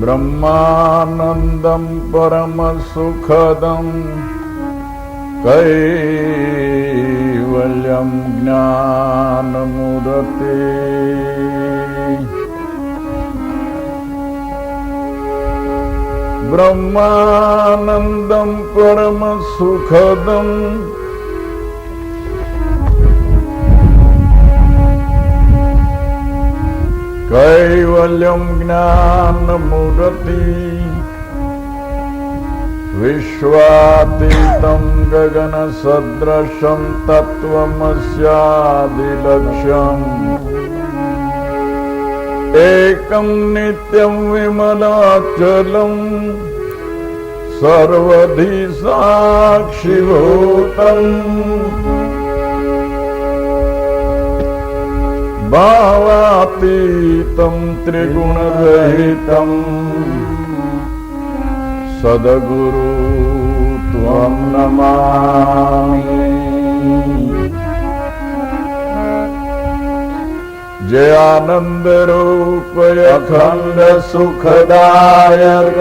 ब्रह्मानंदं परम सुखदं कैवल्यं ज्ञानमुदते ब्रह्मानंदं परम सुखदं कैवल्यं ज्ञानमुदति विश्वातीतं गगनसदृशं तत्त्वमस्यादिलक्ष्यम् एकं नित्यं विमलाचलं सर्वधि साक्षिभूतम् भावातीतं त्रिगुणरहितं सद्गुरु त्वं नमामि। जय आनंद रूप अखंड सुखदायक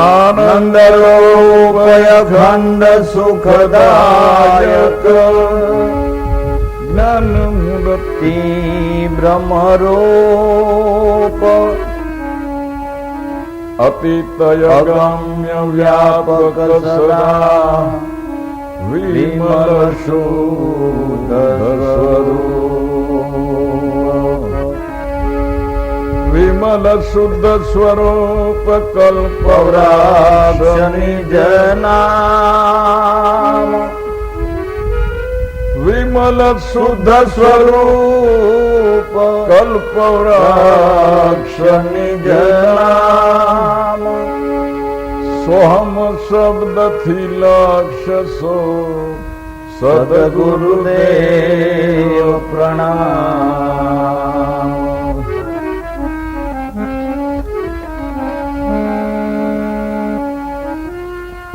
आनंद रूप अखंड सुखदायक ज्ञान मूर्ति ब्रह्मरूप अतीत अगम्य व्यापक सदा विमल शुद्ध स्वरूप विमल शुद्ध स्वरूप कल्पवृक्ष निज नाम विमल शुद्ध स्वरूप कल्पवृक्ष निज नाम सोहम शब्द थी लक्ष्य सो सद्गुरुदेव प्रणाम।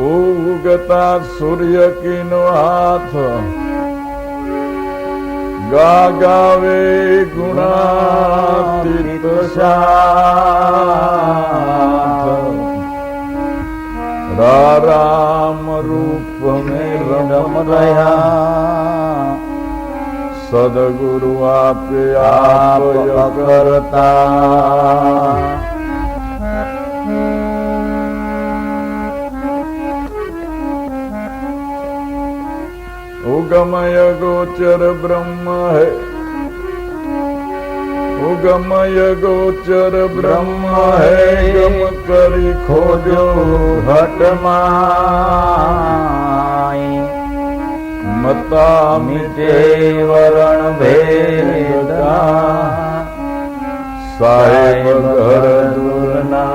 उगता सूर्य किनो हाथ गावे गुणातीत साथ राम रूप में रम रहा सद्गुरु आप करता उगमय गोचर ब्रह्म है उगमय गोचर ब्रह्म है गम करी खोजो हट माई मता मिटे वरण भेदा साहेब घर दूरना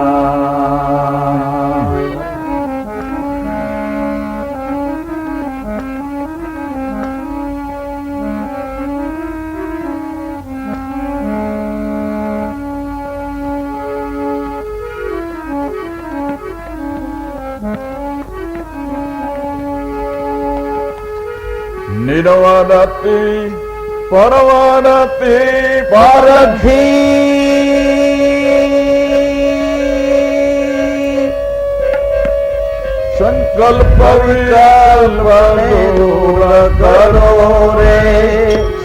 निर्वादाती परवादाती पारखी संकल्प विकल्प दूर करो रे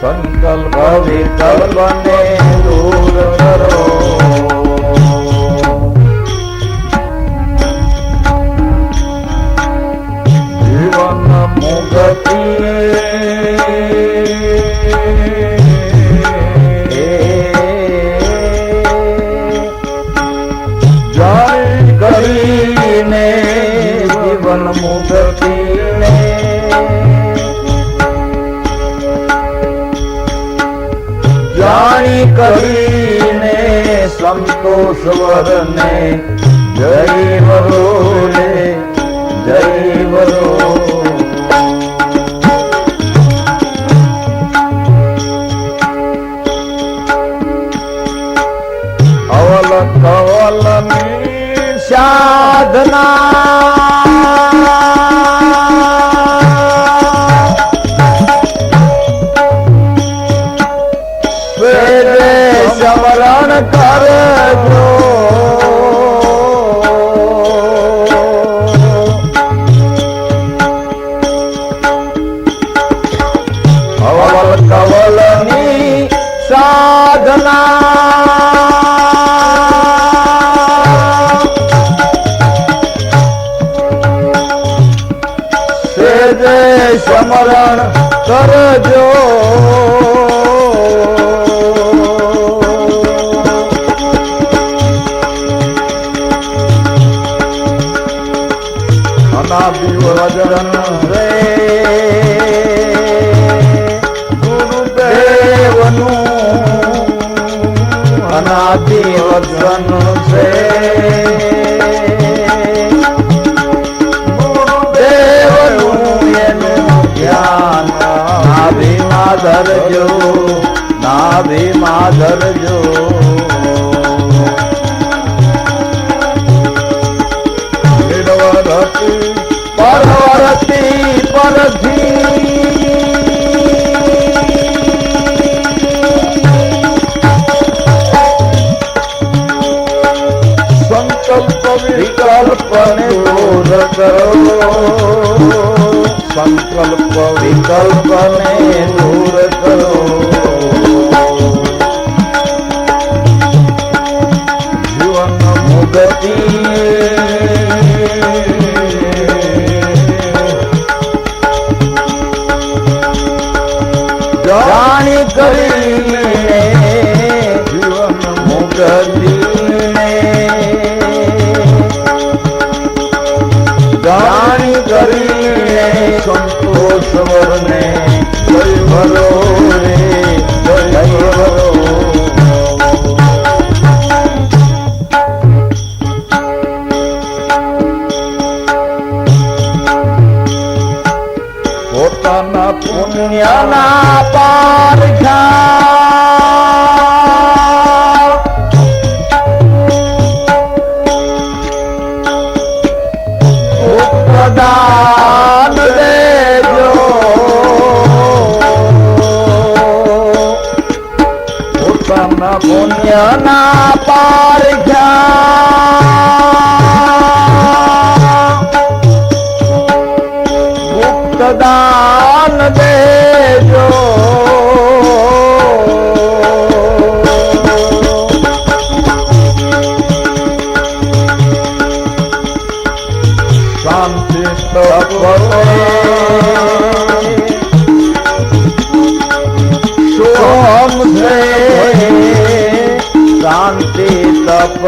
संकल्प विकल्प ने दूर करो जीवन मुक्ति जीवन मुक्ति जानी करीने संतोष वरने जय बरोले जय बरो अवल कवल साधना समरण કરજો હવલ કવલની સાધના સેજે સ્મરણ કરજો અનાદિવજન રે ગુરુદેવનું અનાદિવજન છે ગુરુદેવનું એનું ધ્યાન નાભીમાં ધરજો નાભીમાં ધરજો પરવરતી પરથી સંકલ્પ વિકલ્પને દૂર કરો સંકલ્પ વિકલ્પને દૂર કરો જીવન મુક્તિ જાણી કરીને જીવન મુક્તિને જાણી કરીને સંતોષ વરને જય ભરો રે જય ભરો પોતાના પુણ્યના પારખા ઉપદાન દેજો પોતાના પુણ્યના પારખા દાન દેજો શાંતિ તપે સોમ છે શાંતિ તપ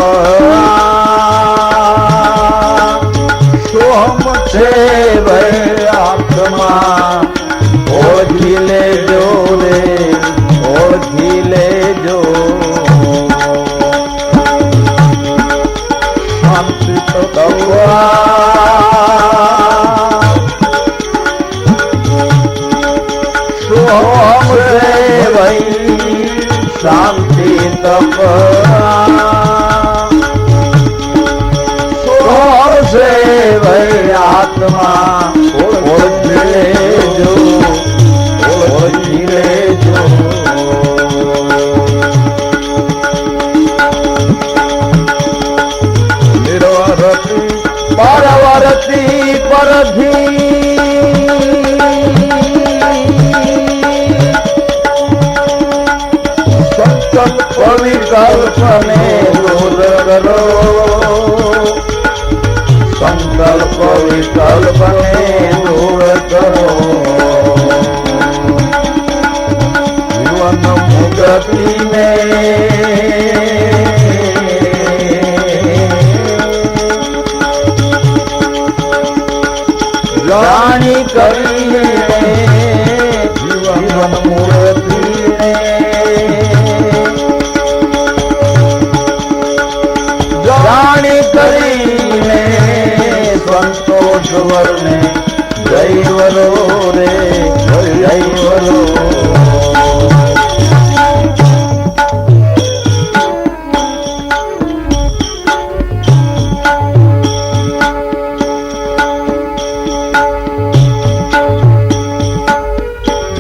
સોમ છે ભાઈ આત્મા ઓળખી લેજો રે ઓળખી લેજો શાંતિ તપવા સોમ રે ભાઈ શાંતિ તપવા સોમ સે ભાઈ આત્મા ઓળખી લેજો ઓળખી લેજો નિર્વરતી પરવરતી પરથી સંકલ્પ વિકલ્પને દૂર કરો સંકલ્પ વિકલ્પને દૂર કરો જીવન મુક્તિને જાણી કરીને જીવન મુક્તિને જાણી કરીને સંતોષ વરને જય વરો રે જય વરો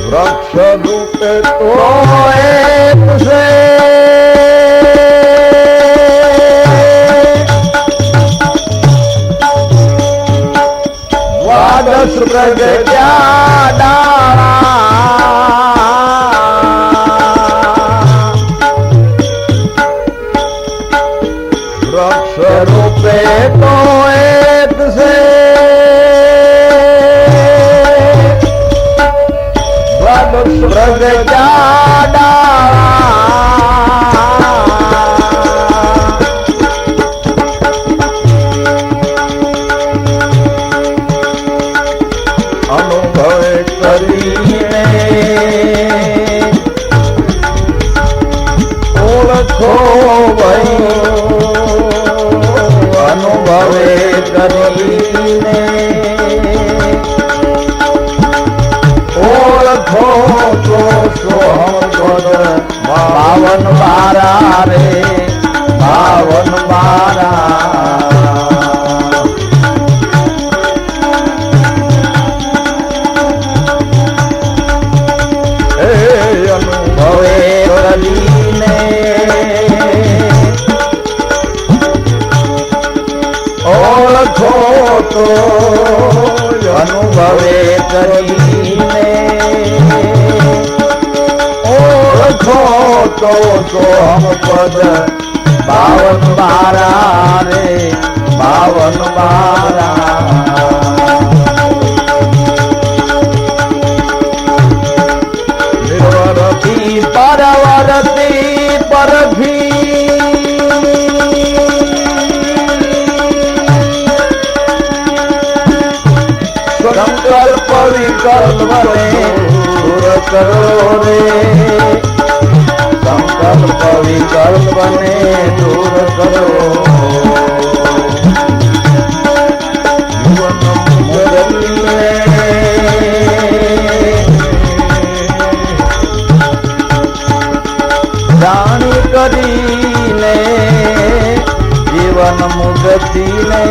વૃક્ષ રૂપે તો એક છે પ્રગટ્યા ડાળા વૃક્ષ રૂપે તો એક છે પ્રગટ્યા ડાળા અનુભવે કરીને ઓળખો ભાઈ અનુભવે કરીને ઓળખો તો સોહમ પદ બાવન બારા રે બાવન બારા અનુભવે કરીને ઓળખો તો અનુભવે કરીને ઓળખો તો સોહમ પદ બાવન બારા રે બાવન બારા પરવરતી પરભી સંકલ્પ વિકલ્પ ને દૂર કરો રે સંકલ્પ વિકલ્પ ને દૂર કરો જાણી કરીને જીવન મુક્તિને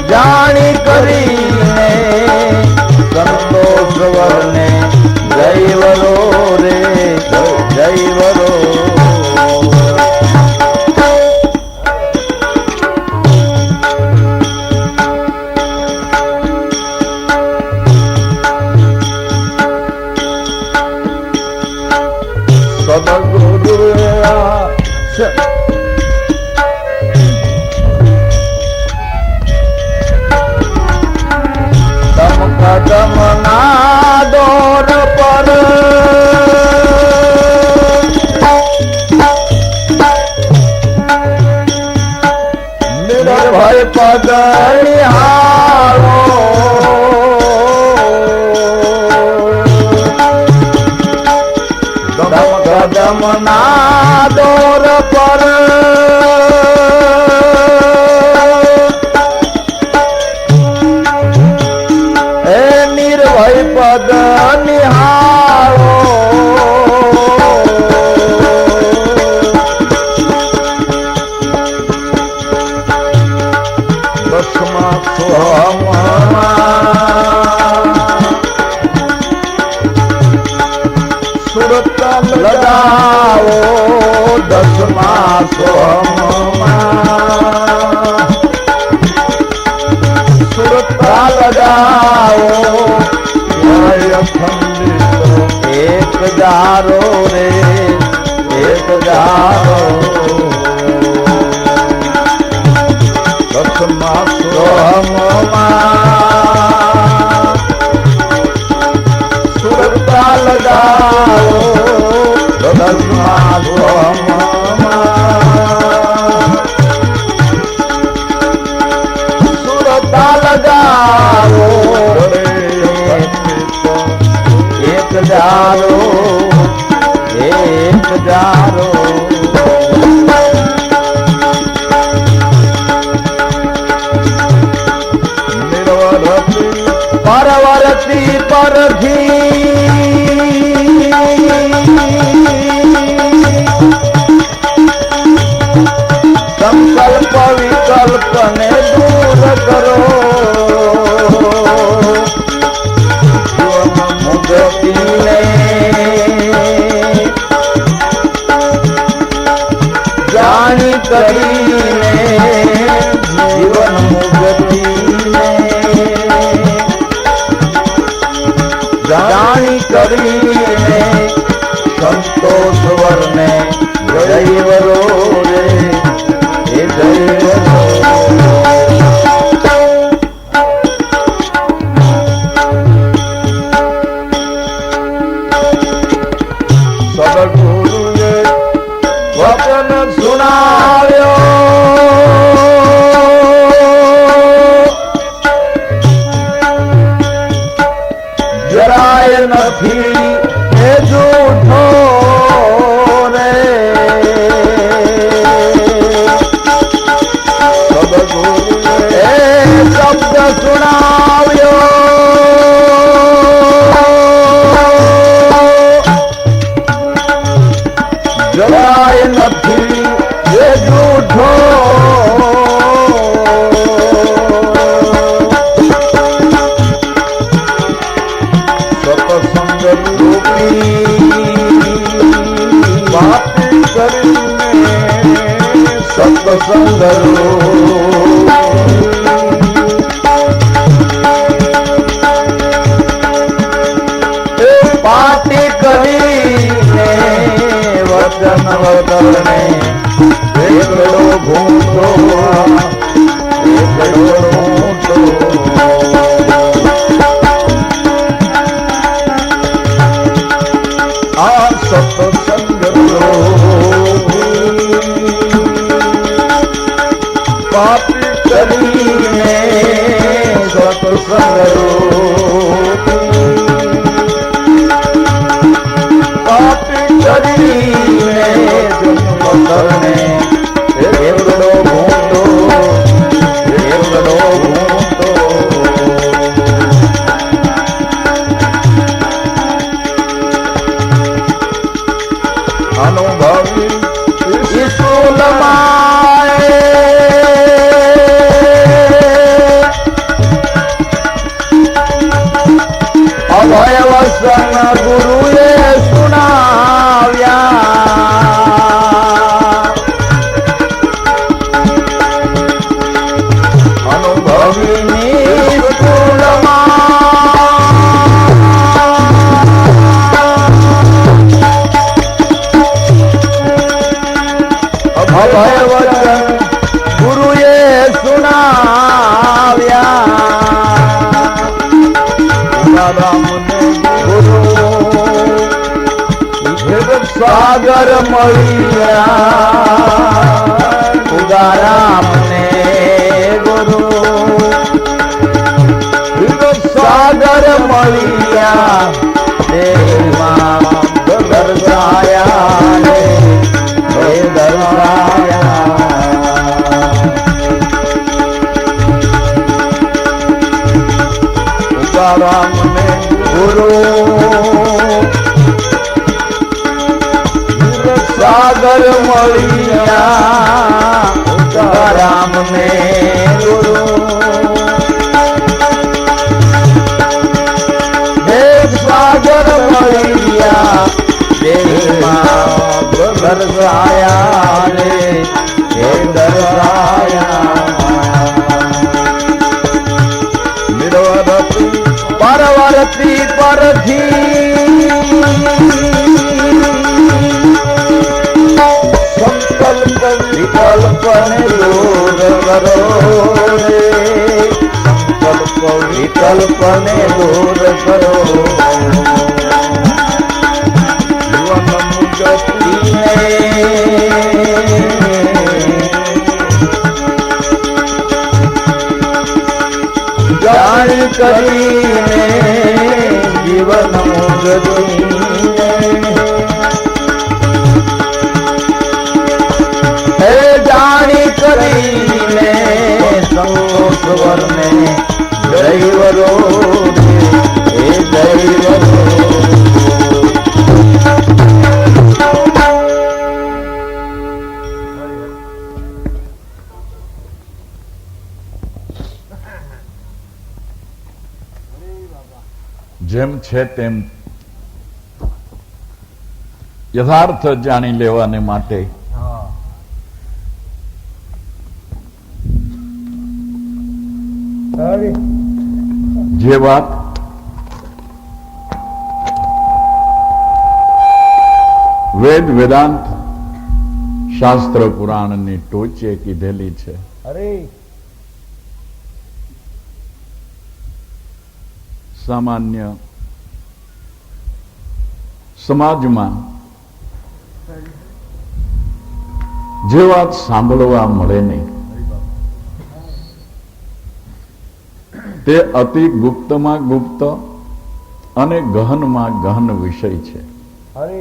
જાણી કરીને સંતોષ વરને જયવરો રે જયવરો સદગુરુ કદમ ના દોર પર નિર્ભય પદ નિહાળો કદમ ના દોર પર નિર્ભય પદ નિહાળો દસમા સોહમમાં સુરત લગાવો દસમા સોહમમાં સુરત લગાવો એક જારો રે એક જારો દસમા સોહમમાં સુરતા લગાવો દસમા સોહમમાં સુરતા લગાવો એક જારો એક જારો પરવરતી પરભી સંકલ્પ વિકલ્પ ને દૂર કરો મુક્તિને જાણી કરીને જીવન મુક્તિ કરને દૈવરો રે એ દૈવરો સદગુરુએ વચન સુનાવ્યો જરાય નથી એ જૂઠો રે સદગુરુએ શબ્દ સુનાવ્યો જરાય નથી એ જૂઠો સત્સંગ રૂપી વાત કરીને સત્સંગ પાટી કરીને વચન વતને એકડો ઘૂંટો એકડો ઘૂંટો આ સત્સંગ પાપી કરીને સત્સંગ પાપી કરીને જન્મ કરને એકડો ઘૂંટો એકડો ઘૂંટો અનુભવી ઈશુલમાએ અભય વસન ગુરુએ સુનાવ્યા અનુભવી અભય વચન ગુરુએ સુનાવ્યા રામને ગુરુ સાગર મળ્યા ઉદારામને ગુરુ સાગર મળ્યા દેવમાં દર્શાયા રે રામને ગુરુ સાગર મળ્યા રામને ગુરુ દેવ સાગર મળ્યા દેવમાં દર્શાયા રે હે દર્શાયા નિરવરતી પરવરતી પરથી સંકલ્પ વિકલ્પને દૂર કરો રે સંકલ્પ વિકલ્પને દૂર કરો જાણી કરીને જીવન હે જાણી કરીને સંતોષ વર્ને દૈવરો હે દૈવરો જેમ છે તેમ યથાર્થ જાણી લેવાને માટે જે વાત વેદ વેદાંત શાસ્ત્ર પુરાણની ટોચે કીધેલી છે. અરે સામાન્ય સમાજમાં જે વાત સાંભળવા મળે નહીં તે અતિ ગુપ્તમાં ગુપ્ત અને ગહનમાં ગહન વિષય છે. અરે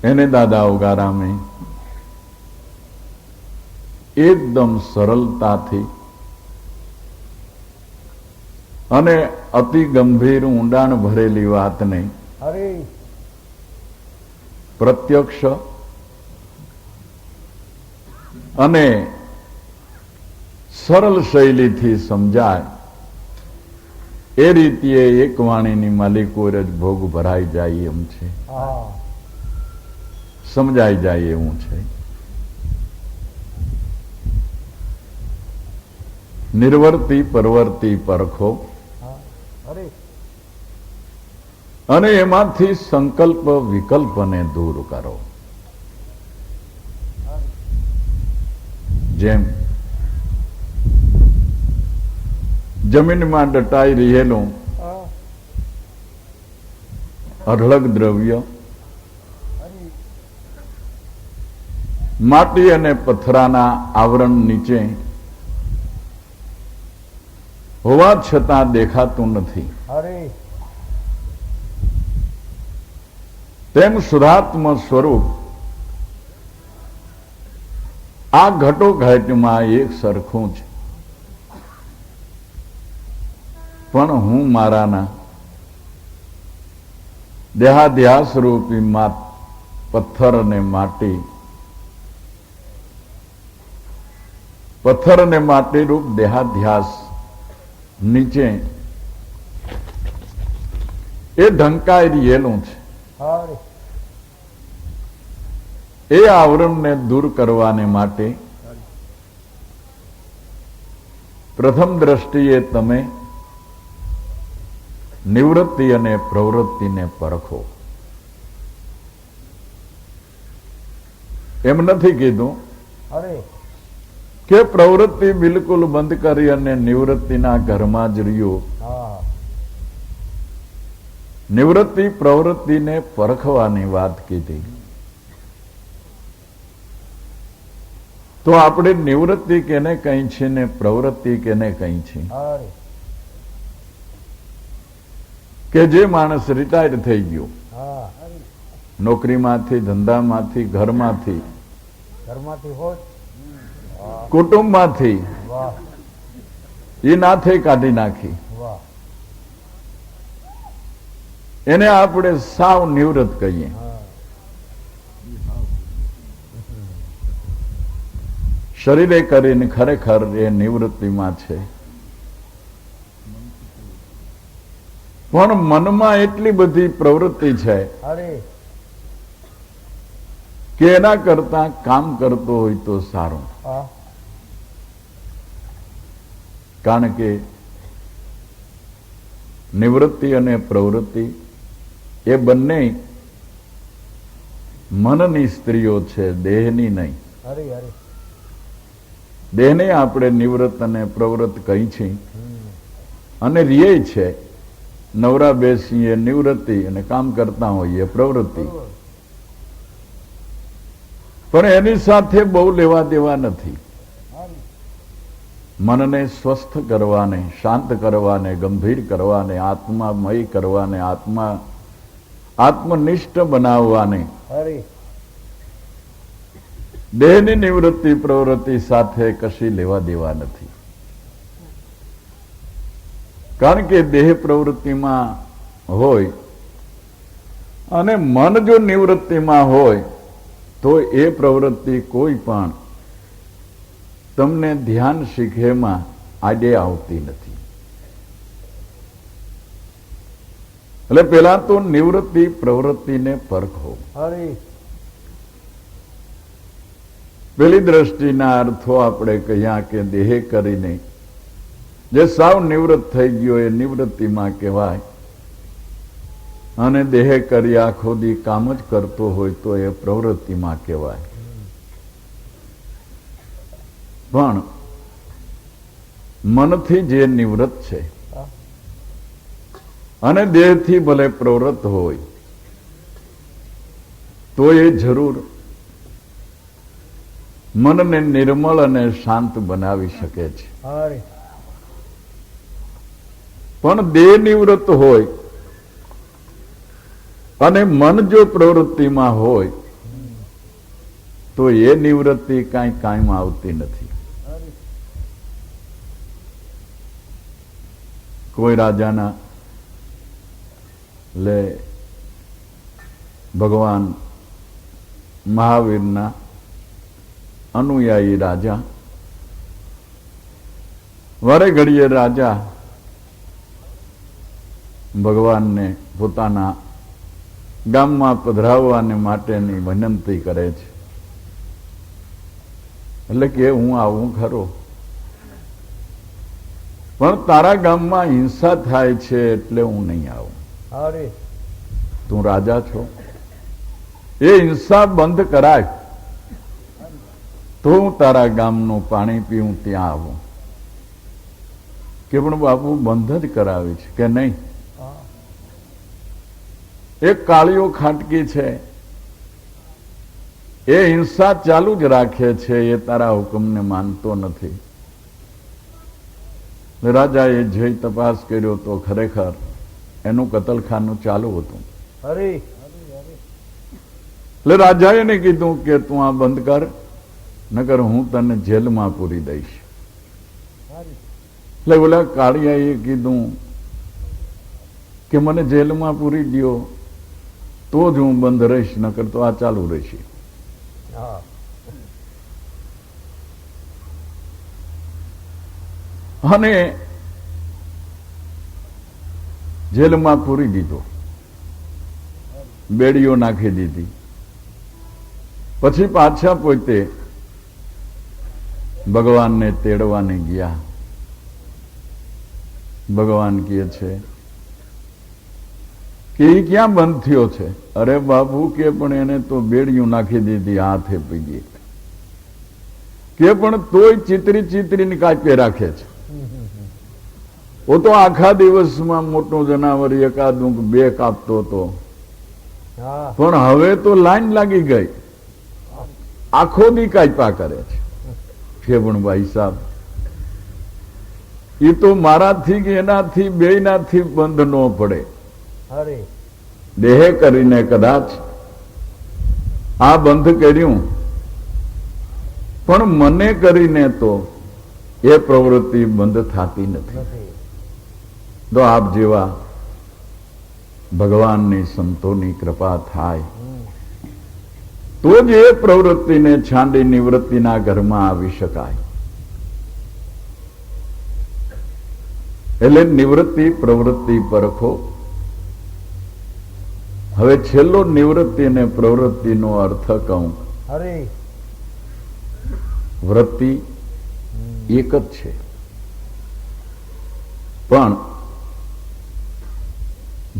એને દાદા ઉગારામે એકદમ સરળતાથી અને અતિ ગંભીર ઊંડાણ ભરેલી વાતને અરે પ્રત્યક્ષ અને સરળ શૈલીથી સમજાય એ રીતે એક વાણીની માલિકો જ ભોગ ભરાઈ જાય એમ છે, હા સમજાઈ જાય એવું છે. નિર્વર્તી પરવર્તી પરખો હા અરે અને એમાંથી સંકલ્પ વિકલ્પને દૂર કરો. જેમ જમીનમાં દટાઈ રહેલું હા અઢળક દ્રવ્ય અરે માટી અને પથરાના આવરણ નીચે હોવા છતાં દેખાતું નથી, અરે તેમ શુદ્ધાત્મ સ્વરૂપ આ ઘટોઘટમાં એક સરખું છે. પણ હું મારાના દેહાધ્યાસ રૂપી પથ્થર અને માટી રૂપ દેહાધ્યાસ નીચે એ ઢંકાઈ રહેલું છે. અરે એ આવરણને દૂર કરવાને માટે પ્રથમ દ્રષ્ટિએ તમે નિવૃત્તિ અને પ્રવૃત્તિને પરખો. એમ નથી કીધું અરે કે પ્રવૃત્તિ બિલકુલ બંધ કરી અને નિવૃત્તિના ઘરમાં જ રહ્યો. હા નિવૃત્તિ પ્રવૃત્તિને પરખવાની વાત કીધી. તો આપણે નિવૃત્તિ કેને કહી છે ને પ્રવૃત્તિ કેને કહી છે? અરે કે જે માણસ રિટાયર થઈ ગયો હા નોકરીમાંથી, ધંધામાંથી, ઘરમાંથી, ઘરમાંથી હોત કુટુંબમાંથી વાહ એ નાથે કાઢી નાખી, વાહ એને આપણે સાવ નિવૃત્ત કહીએ. હા શરીરે કરીને ખરેખર એ નિવૃત્તિમાં છે. પણ મનમાં એટલી બધી પ્રવૃત્તિ છે અરે કે એના કરતા કામ કરતો હોય તો સારું. હા કારણ કે નિવૃત્તિ અને પ્રવૃત્તિ એ બંને મનની સ્ત્રીઓ છે, દેહની નહીં. અરે અરે દેહને આપણે નિવૃત્ત અને પ્રવૃત્ત કહી છે હમ અને રીએ છે. નવરા બેસીએ નિવૃત્તિ અને કામ કરતા હોઈએ પ્રવૃત્તિ. પણ એની સાથે બહુ લેવા દેવા નથી. અરે મનને સ્વસ્થ કરવાને, શાંત કરવાને, ગંભીર કરવાને, આત્મામય કરવાને, આત્મનિષ્ઠ બનાવવાને અરે દેહની નિવૃત્તિ પ્રવૃત્તિ સાથે કશી લેવા દેવા નથી. કારણ કે દેહ પ્રવૃત્તિમાં હોય અને મન જો નિવૃત્તિમાં હોય તો એ પ્રવૃત્તિ કોઈ પણ તમને ધ્યાન શીખેમાં આડે આવતી નથી. એટલે પેલા તો નિવૃત્તિ પ્રવૃત્તિને પરખો. અરે પેલી દ્રષ્ટિના અર્થો આપણે કહ્યા કે દેહ કરીને જે સાવ નિવૃત્ત થઈ ગયો એ નિવૃત્તિમાં કહેવાય. અને દેહ કરી આખો દી કામ જ કરતો હોય તો એ પ્રવૃત્તિમાં કહેવાય. પણ મનથી જે નિવૃત્ત છે અને દેહથી ભલે પ્રવૃત્ત હોય તો એ જરૂર મનને નિર્મળ અને શાંત બનાવી શકે છે. હરી પણ દેહ નિવૃત્ત હોય અને મન જો પ્રવૃત્તિમાં હોય તો એ નિવૃત્તિ કાંઈ કાયમ આવતી નથી. હરી કોઈ રાજાના લે ભગવાન મહાવીરના અનુયાયી રાજા વારે ઘડીએ રાજા ભગવાનને પોતાના ગામમાં પધરાવવાને માટેની વિનંતી કરે છે. એટલે કે હું આવું ખરો, પણ તારા ગામમાં હિંસા થાય છે એટલે હું નહીં આવું. હરી તું રાજા છો, એ હિંસા બંધ કરાય તો હું તારા ગામનું પાણી પીવું ત્યાં આવું. કે પણ બાપુ બંધ જ કરાવી છે કે નહીં, હા એક કાળીઓ ખાટકી છે એ હિંસા ચાલુ જ રાખે છે, એ તારા હુકમને માનતો નથી. રાજાએ જઈ તપાસ કર્યો તો ખરેખર એનું કતલખાનું ચાલુ હતું. હરી એટલે રાજાએ એને કીધું કે તું આ બંધ કર, નકર હું તને જેલમાં પૂરી દઈશ. હરી એટલે ઓલા કાળિયાએ કીધું કે મને જેલમાં પૂરી દ્યો તો જ હું બંધ રહીશ, નકર તો આ ચાલુ રહેશે. હા અને જેલમાં પૂરી દીધો, બેડીઓ નાખી દીધી. પછી પાછા પોતે ભગવાનને તેડવાને ગયા. ભગવાન કહે છે કે એ ક્યાં બંધ થયો છે? અરે બાપુ કે પણ એને તો બેડીઓ નાખી દીધી હાથે પીગી, કે પણ તોય ચીતરી ચીતરીને કાપી રાખે છે. वो तो आखा દિવસમાં મોટું જનાવર એકાદું બે કાપતો હતો, હા પણ હવે તો લાઈન લાગી ગઈ, આખો દી કાપ્યા કરે છે. કે પણ ભાઈ સાહેબ એ તો મારાથી કે એનાથી બેયનાથી બંધ ન પડે. હરી દેહ કરીને કદાચ આ બંધ કર્યું, પણ મને કરીને તો એ પ્રવૃત્તિ બંધ થતી નથી. નથી તો આપ જેવા ભગવાનની સંતોની કૃપા થાય તો જ એ પ્રવૃત્તિને છાંડી નિવૃત્તિના ઘરમાં આવી શકાય. એટલે નિવૃત્તિ પ્રવૃત્તિ પરખો. હવે છેલ્લો નિવૃત્તિ અને પ્રવૃત્તિનો અર્થ કહું. હરી વૃત્તિ એક જ છે, પણ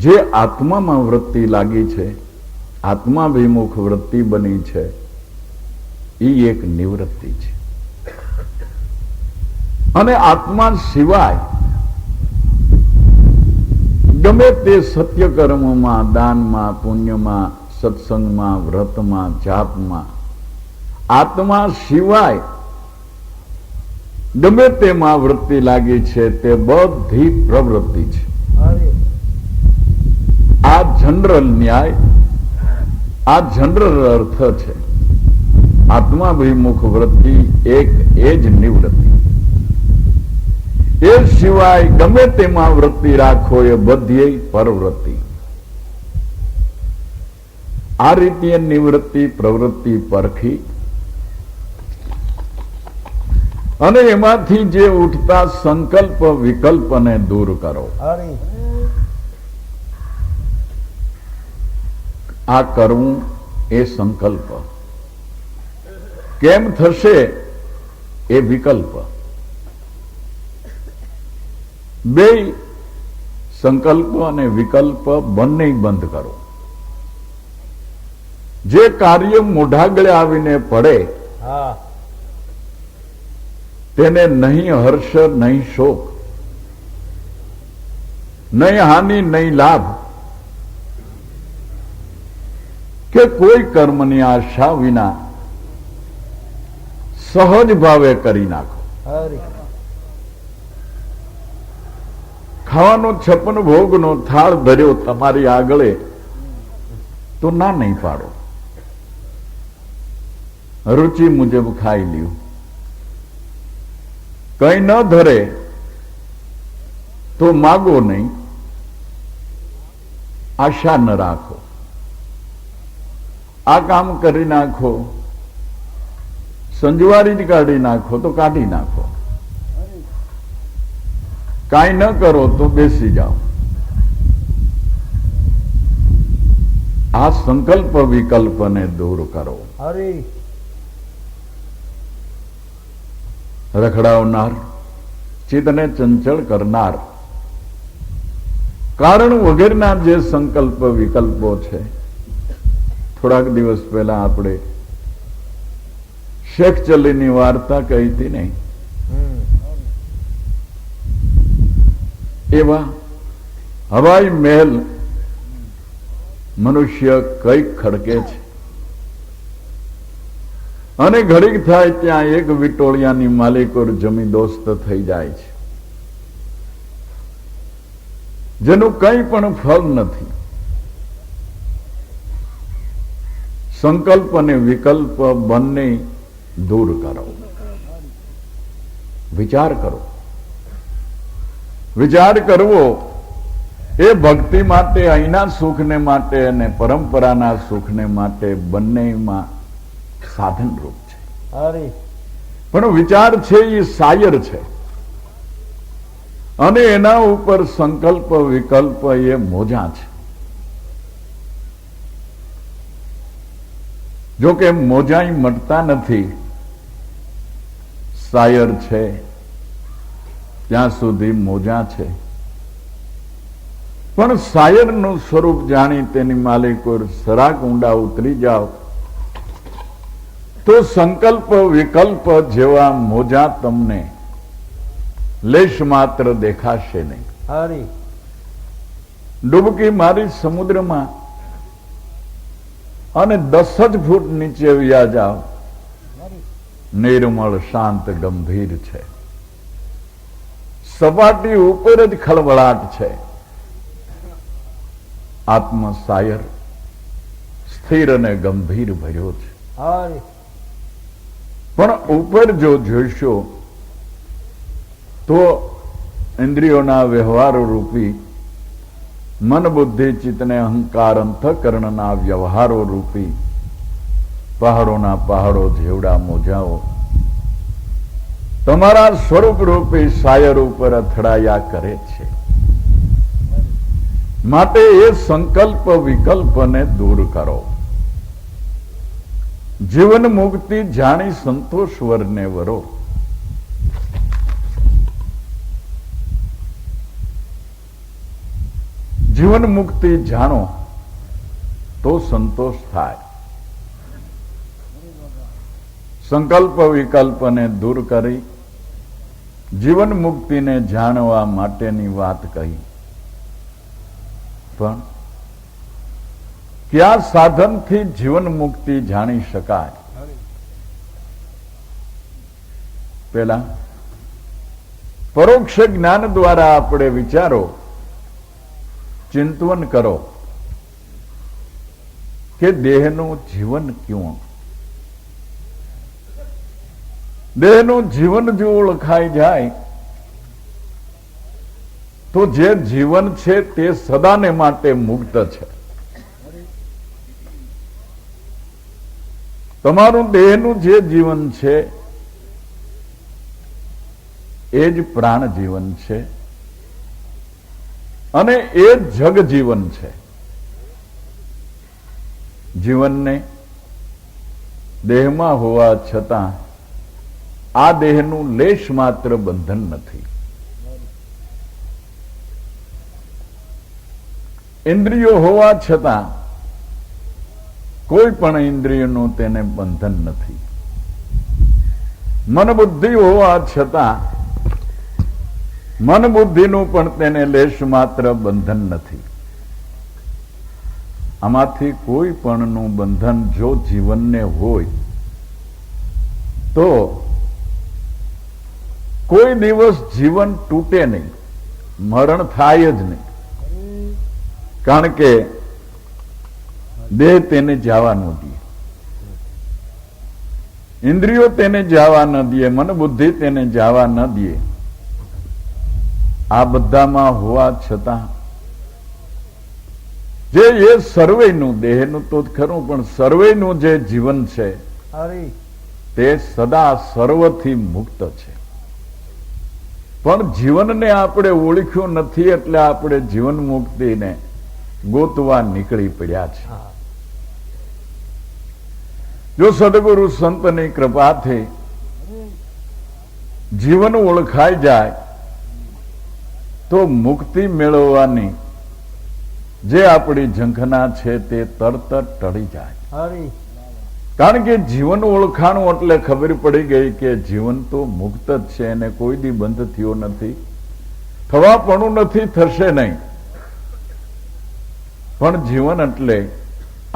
જે આત્મામાં વૃત્તિ લાગી છે, આત્માભિમુખ વૃત્તિ બની છે, એ એક નિવૃત્તિ છે. અને આત્મા સિવાય ગમે તે સત્ય કર્મમાં, દાનમાં, પુણ્યમાં, સત્સંગમાં, વ્રતમાં, જાપમાં, આત્મા સિવાય ગમે તેમાં વૃત્તિ લાગી છે તે બધી પ્રવૃત્તિ છે. હરી આ જનરલ ન્યાય, આ જનરલ અર્થ છે. આત્માભિમુખ વૃત્તિ એક એ જ નિવૃત્તિ. એ સિવાય ગમે તેમાં વૃત્તિ રાખો એ બધી પરવૃત્તિ. આ રીતે નિવૃત્તિ પ્રવૃત્તિ પરખી અને એમાંથી જે ઉઠતા સંકલ્પ વિકલ્પને દૂર કરો. હરી આ કરવું એ સંકલ્પ, કેમ થશે એ વિકલ્પ. બે સંકલ્પ અને વિકલ્પ બંને બંધ કરો. જે કાર્ય મોઢાગળે આવીને પડે હા તેને નહીં હર્ષ, નહીં શોક, નહીં હાનિ, નહીં લાભ કે કોઈ કર્મની આશા વિના સહજ ભાવે કરી નાખો. હરી ખાવાનો 56 ભોગનો થાળ ધર્યો તમારી આગળે તો ના નહીં પાડો, રુચિ મુજબ ખાઈ લ્યું. કઈ ન ધરે તો માગો નહીં, આશા ન રાખો. આ કામ કરી નાખો, સંજવારી જ કાઢી નાખો તો કાઢી નાખો, કાંઈ ન કરો તો બેસી જાઓ. આ સંકલ્પ વિકલ્પને દૂર કરો. હરી રખડાવનાર, ચિત્તને ચંચળ કરનાર, કારણ વગરના જે સંકલ્પ વિકલ્પો છે. થોડાક દિવસ પહેલા આપણે શેખ ચલીની વાર્તા કહી હતી નહીં, એવા હવાઈ મહેલ મનુષ્ય કઈક ખડકે છે અને ઘડીક થાય ત્યાં એક વિટોળિયાની માલિકોર જમી દોસ્ત થઈ જાય છે, જેનું કંઈ પણ ફળ નથી. સંકલ્પ અને વિકલ્પ બંને દૂર કરો. વિચાર કરો. વિચાર કરવો એ ભક્તિ માટે, અહીંના સુખને માટે અને પરંપરાના સુખને માટે બંનેમાં સાધનરૂપ છે. હરી પણ વિચાર છે એ સાયર છે અને એના ઉપર સંકલ્પ વિકલ્પ એ મોજા છે. જો કે મોજાઈ મટતા નથી, સાયર છે ત્યાં સુધી મોજા છે. પણ સાયરનું સ્વરૂપ જાણી તેની માલિકોર સરાક ઊંડા ઉતરી જાઓ તો સંકલ્પ વિકલ્પ જેવા મોજા તમને લેશ માત્ર દેખાશે નહીં. હરી ડૂબકી મારી સમુદ્રમાં અને 10 જ ફૂટ નીચે વ્યા જાઓ, નિર્મળ શાંત ગંભીર છે. સપાટી ઉપર જ ખળબળાટ છે. આત્મ સાયર સ્થિર અને ગંભીર ભર્યો છે. હરી પણ ઉપર જો જોશો તો ઇન્દ્રિયોના વ્યવહારો રૂપી મન બુદ્ધિ ચિત્તને અહંકાર અંતઃકરણના વ્યવહારો રૂપી પહાડોના પહાડો જેવડા મોજાઓ તમારા સ્વરૂપ રૂપી સાયર ઉપર અથડાયા કરે છે. માટે એ સંકલ્પ વિકલ્પને દૂર કરો. જીવન મુક્તિ જાણી સંતોષ વરને વરો. જીવન મુક્તિ જાણો તો સંતોષ થાય. સંકલ્પ વિકલ્પને દૂર કરી જીવન મુક્તિને જાણવા માટેની વાત કહી. પણ કયા સાધનથી જીવન મુક્તિ જાણી શકાય? પેલા પરોક્ષ જ્ઞાન દ્વારા આપણે વિચારો, ચિંતન કરો કે દેહનું જીવન ક્યું? દેહનું જીવન જો ઓળખાઈ જાય તો જે જીવન છે તે સદાને માટે મુક્ત છે. તમારું દેહનું જે જીવન છે એ જ પ્રાણ જીવન છે અને એ જગ જીવન છે. જીવનને દેહમાં હોવા છતાં આ દેહનું લેશ માત્ર બંધન નથી. ઇન્દ્રિયો હોવા છતાં કોઈ પણ ઇન્દ્રિયનું તેને બંધન નથી. મન બુદ્ધિ હોવા છતાં મન બુદ્ધિનું પણ તેને લેશ માત્ર બંધન નથી. આમાંથી કોઈ પણનું બંધન જો જીવનને હોય તો કોઈ દિવસ જીવન તૂટે નહીં, મરણ થાય જ નહીં. કારણ કે દેહ તેને જવા ન દે, ઇન્દ્રિયો તેને જવા ન દે, મન બુદ્ધિ તેને જવા ન દે. આ બધામાં હોવા છતાં જે એ સર્વેનું, દેહનું તો ખરું પણ સર્વેનું જે જીવન છે તે સદા સર્વથી મુક્ત છે. પણ જીવનને આપણે ઓળખ્યું નથી એટલે આપણે જીવન મુક્તિને ગોતવા નીકળી પડ્યા છે. જો સદગુરુ સંતની કૃપાથી જીવન ઓળખાઈ જાય તો મુક્તિ મેળવવાની જે આપણી ઝંખના છે તે તરત જ ટળી જાય. કારણ કે જીવન ઓળખાણું એટલે ખબર પડી ગઈ કે જીવન તો મુક્ત જ છે અને કોઈ દી બંધ થયો નથી, થવાપણું નથી, થશે નહીં. પણ જીવન એટલે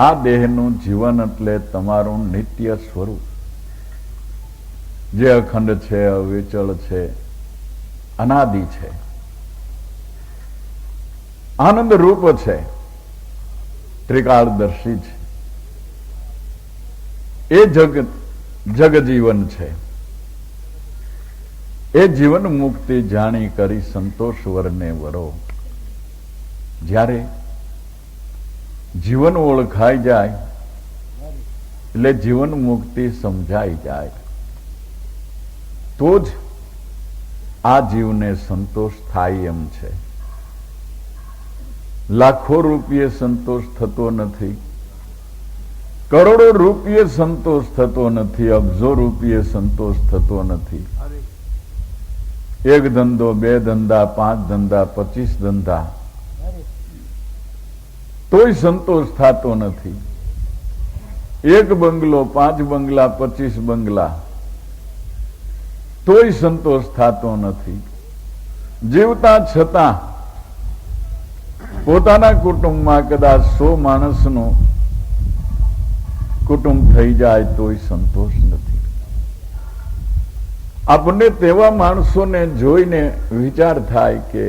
આ દેહનું જીવન એટલે તમારું નિત્ય સ્વરૂપ જે અખંડ છે, અવિચળ છે, અનાદિ છે, આનંદ રૂપ છે, ત્રિકાળદર્શી છે. એ જગજીવન છે. એ જીવન મુક્તિ જાણી કરી સંતોષ વરને વરો. જ્યારે જીવન ઓળખાઈ જાય એટલે જીવન મુક્તિ સમજાઈ જાય તો જ આ જીવને સંતોષ થાય એમ છે. લાખો રૂપિયે સંતોષ થતો નથી, કરોડો રૂપિયે સંતોષ થતો નથી, અબજો રૂપિયે સંતોષ થતો નથી. એક ધંધો, બે ધંધા, 5 ધંધા, 25 ધંધા, તોય સંતોષ થતો નથી. એક બંગલો, 5 બંગલા, 25 બંગલા, તોય સંતોષ થતો નથી. જીવતા છતાં પોતાના કુટુંબમાં કદાચ 100 માણસનું કુટુંબ થઈ જાય તોય સંતોષ નથી. આપણને તેવા માણસોને જોઈને વિચાર થાય કે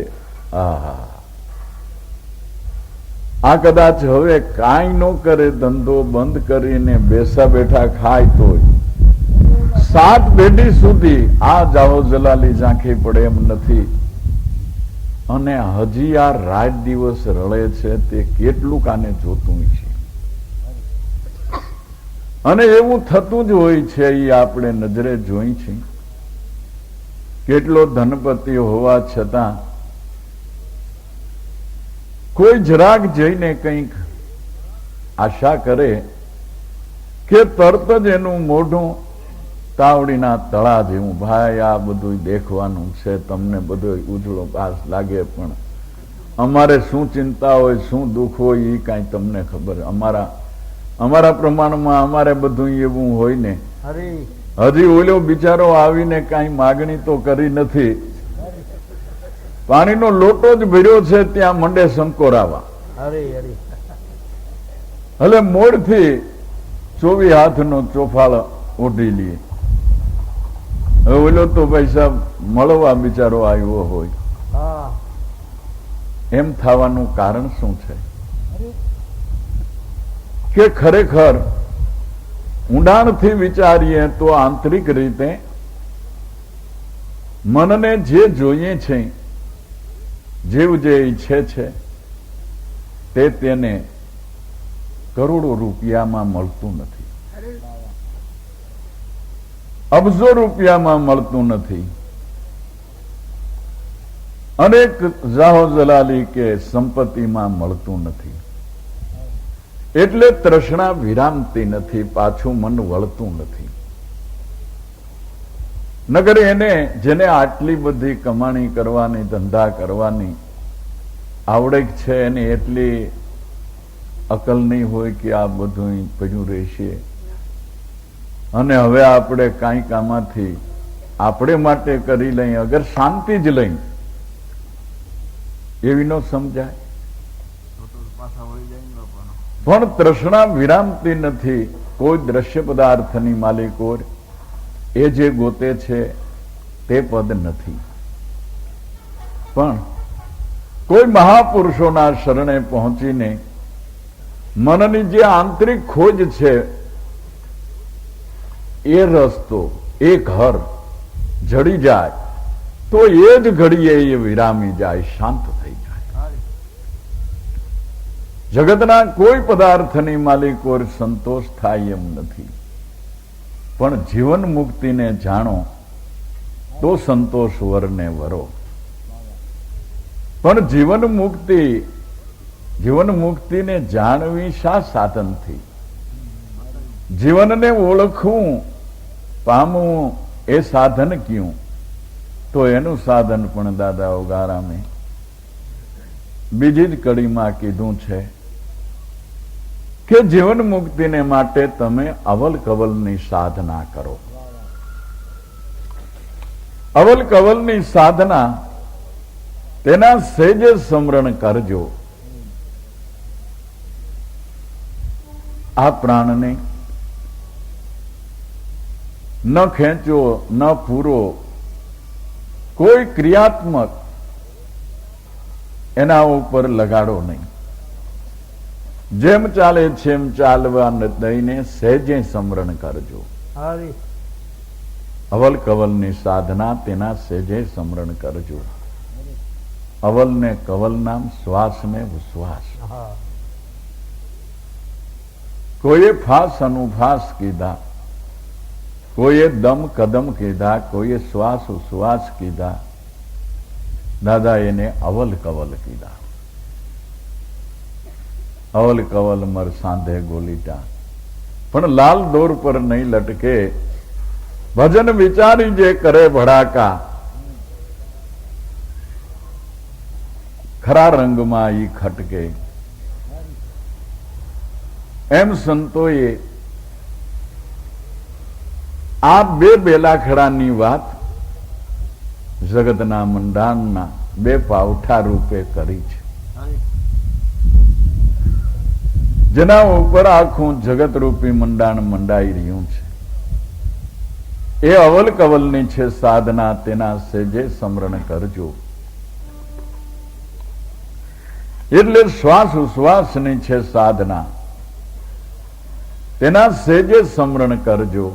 આ કદાચ હવે કાંઈ ન કરે, ધંધો બંધ કરીને બેસા બેઠા ખાય તોય 7 પેઢી સુધી આ જાઓ જલાલી ઝાંખી પડે એમ નથી. અને હજી આ રાત દિવસ રળે છે તે કેટલું કાને જોતું છે. અને એવું થતું જ હોય છે, એ આપણે નજરે જોઈ છે. કેટલો ધનપતિ હોવા છતાં કોઈ જરાક જઈને કંઈક આશા કરે કે તરત જ એનું મોઢું તાવડીના તળા જેવું, ભાઈ આ બધું દેખવાનું છે, તમને બધો ઉજળો પાસ લાગે પણ અમારે શું ચિંતા હોય, શું દુઃખ હોય એ કાંઈ તમને ખબર. અમારા પ્રમાણમાં અમારે બધું એવું હોય ને. હજી ઓલો બિચારો આવીને કાંઈ માગણી તો કરી નથી, પાણીનો લોટો જ ભર્યો છે ત્યાં મંડે સંકોરાવા. એટલે મોડથી 24 હાથનો ચોફાળ ઓઢી લે. હવે ઓલો તો પૈસા મળવા બિચારો આવ્યો હોય. એમ થવાનું કારણ શું છે કે ખરેખર ઊંડાણથી વિચારીએ તો આંતરિક રીતે મનને જે જોઈએ છે, જીવ જે ઈચ્છે છે તે તેને કરોડો રૂપિયામાં મળતું નથી, અબજો રૂપિયામાં મળતું નથી, અનેક જાહો જલાલી કે સંપત્તિમાં મળતું નથી. એટલે તૃષ્ણા વિરામતી નથી, પાછું મન વળતું નથી. નગર એને જેને આટલી બધી કમાણી કરવાની, ધંધા કરવાની આવડે છે એની એટલી અકલ નહીં હોય કે આ બધું પડ્યું રહેશે અને હવે આપણે કાંઈક આમાંથી આપણે માટે કરી લઈએ, અગર શાંતિ જ લઈ એવી ન સમજાય. પણ તૃષ્ણા વિરામતી નથી. કોઈ દ્રશ્ય પદાર્થની માલિકો એ જે ગોતે છે તે પદ નથી, પણ કોઈ મહાપુરુષોના શરણે પહોંચીને મનની જે આંતરિક ખોજ છે એ રસ્તો, એ ઘર જડી જાય તો એ જ ઘડીએ એ વિરામી જાય, શાંત થઈ જાય. જગતના કોઈ પદાર્થની માલિકો સંતોષ થાય એમ નથી, પણ જીવન મુક્તિને જાણો તો સંતોષ વરને વરો. પણ જીવન મુક્તિને જાણવી શા સાધનથી? જીવનને ઓળખવું, પામવું એ સાધન ક્યું? તો એનું સાધન પણ દાદા ઉગારામે બીજી જ કડીમાં કીધું છે કે જીવન મુક્તિને માટે તમે અવલ કવલની સાધના કરો. અવલ કવલની સાધના, તેના સેજે સ્મરણ કરજો. આ પ્રાણને ન ખેંચો, ન પૂરો, કોઈ ક્રિયાત્મક એના ઉપર લગાડો નહીં. જેમ ચાલે છે એમ ચાલવા દઈને સહેજે સ્મરણ કરજો. હરી અવલ કવલની સાધના, તેના સહેજે સ્મરણ કરજો. અવલ ને કવલ નામ, શ્વાસ ને વિશ્વાસ. હા કોઈએ ફાસ અનુફાસ કીધા, કોઈએ દમ કદમ કીધા, કોઈએ શ્વાસ ઉશ્વાસ કીધા. દાદા એને અવલ કવલ કીધા. અવલ કવલ મર સાંધે ગોલીટા. પણ લાલ દોર પર નહીં લટકે, ભજન વિચારી જે કરે ભડાકા. ખરા રંગમાં ઈ ખટકે. એમ સંતોએ આ બે બેલાખડાની વાત જગતના મંડાણના બે પાવઠા રૂપે કરી છે, જેના ઉપર આખું જગત રૂપી મંડાણ મંડાઈ રહ્યું છે. એ અવલ કવલની છે સાધના, તેના સેજે સ્મરણ કરજો. એટલે શ્વાસ ઉશ્વાસની છે સાધના, તેના સેજે સ્મરણ કરજો.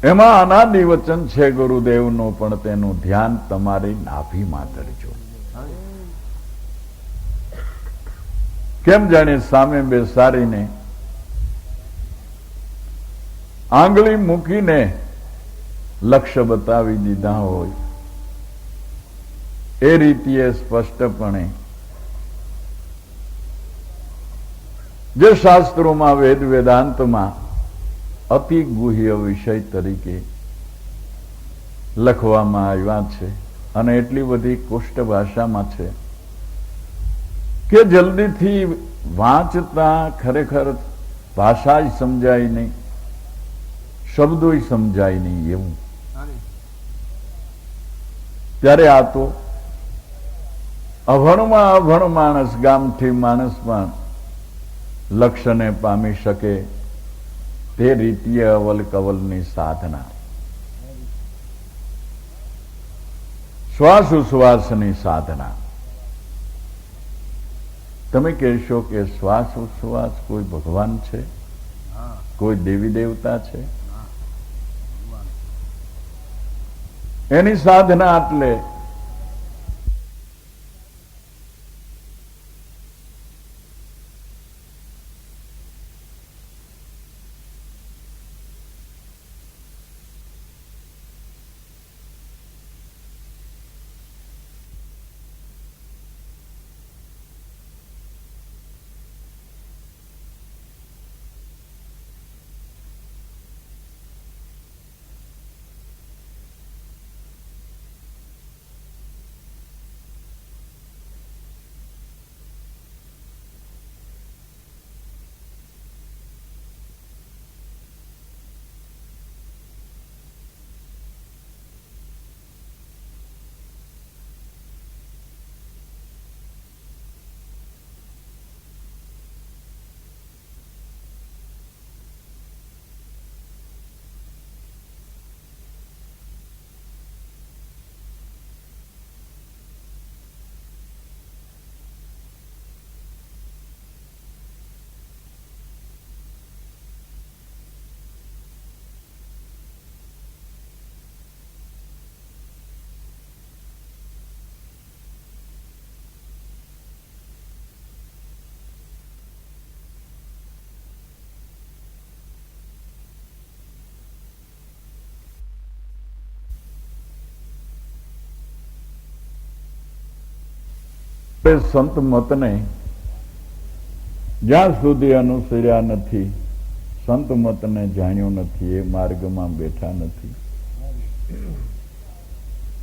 એમાં અનાદિ વચન છે ગુરુદેવનું, પણ તેનું ધ્યાન તમારી નાભીમાં કરજો. કેમ જાણે સામે બેસાડીને આંગળી મૂકીને લક્ષ્ય બતાવી દીધા હોય એ રીતે સ્પષ્ટપણે જે શાસ્ત્રોમાં વેદ વેદાંતમાં અતિ ગુહ્ય વિષય તરીકે લખવામાં આવ્યા છે અને એટલી બધી કુષ્ટ ભાષામાં છે કે જલ્દીથી વાંચતા ખરેખર ભાષા જ સમજાય નહીં, શબ્દોય સમજાય નહીં એવું. ત્યારે આ તો અભણમાં અભણ માણસ, ગામથી માણસ પણ લક્ષ્યને પામી શકે તે રીતે અવલ કવલની સાધના, શ્વાસ ઉશ્વાસની સાધના. તમે કહેશો કે શ્વાસ ઉશ્વાસ કોઈ ભગવાન છે, કોઈ દેવી દેવતા છે? એની સાધના એટલે સંત મતને જ્યાં સુધી અનુસર્યા નથી, સંત મતને જાણ્યો નથી, એ માર્ગમાં બેઠા નથી,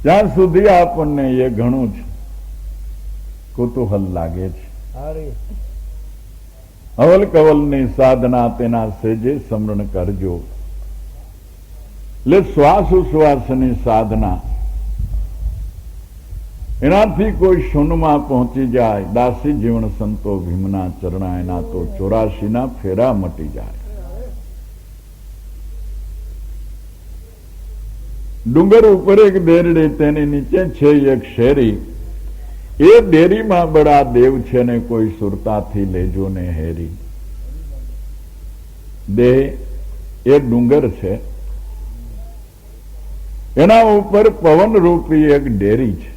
ત્યાં સુધી આપણને એ ઘણું જ કુતૂહલ લાગે છે. હરી અવલ કવલની સાધના તેના સેજે સ્મરણ કરજો. એટલે શ્વાસ ઉશ્વાસની સાધના, એનાથી કોઈ શૂન્યમાં પહોંચી જાય. દાસી જીવન સંતો ભીમના ચરણા, એના તો 84 ફેરા મટી જાય. ડુંગર ઉપર એક દેરડી, તેની નીચે છે એક શેરી. એ ડેરીમાં બડા દેવ છે ને કોઈ સુરતાથી લેજો ને હેરી. દેહ એ ડુંગર છે, એના ઉપર પવન રૂપી એક ડેરી છે,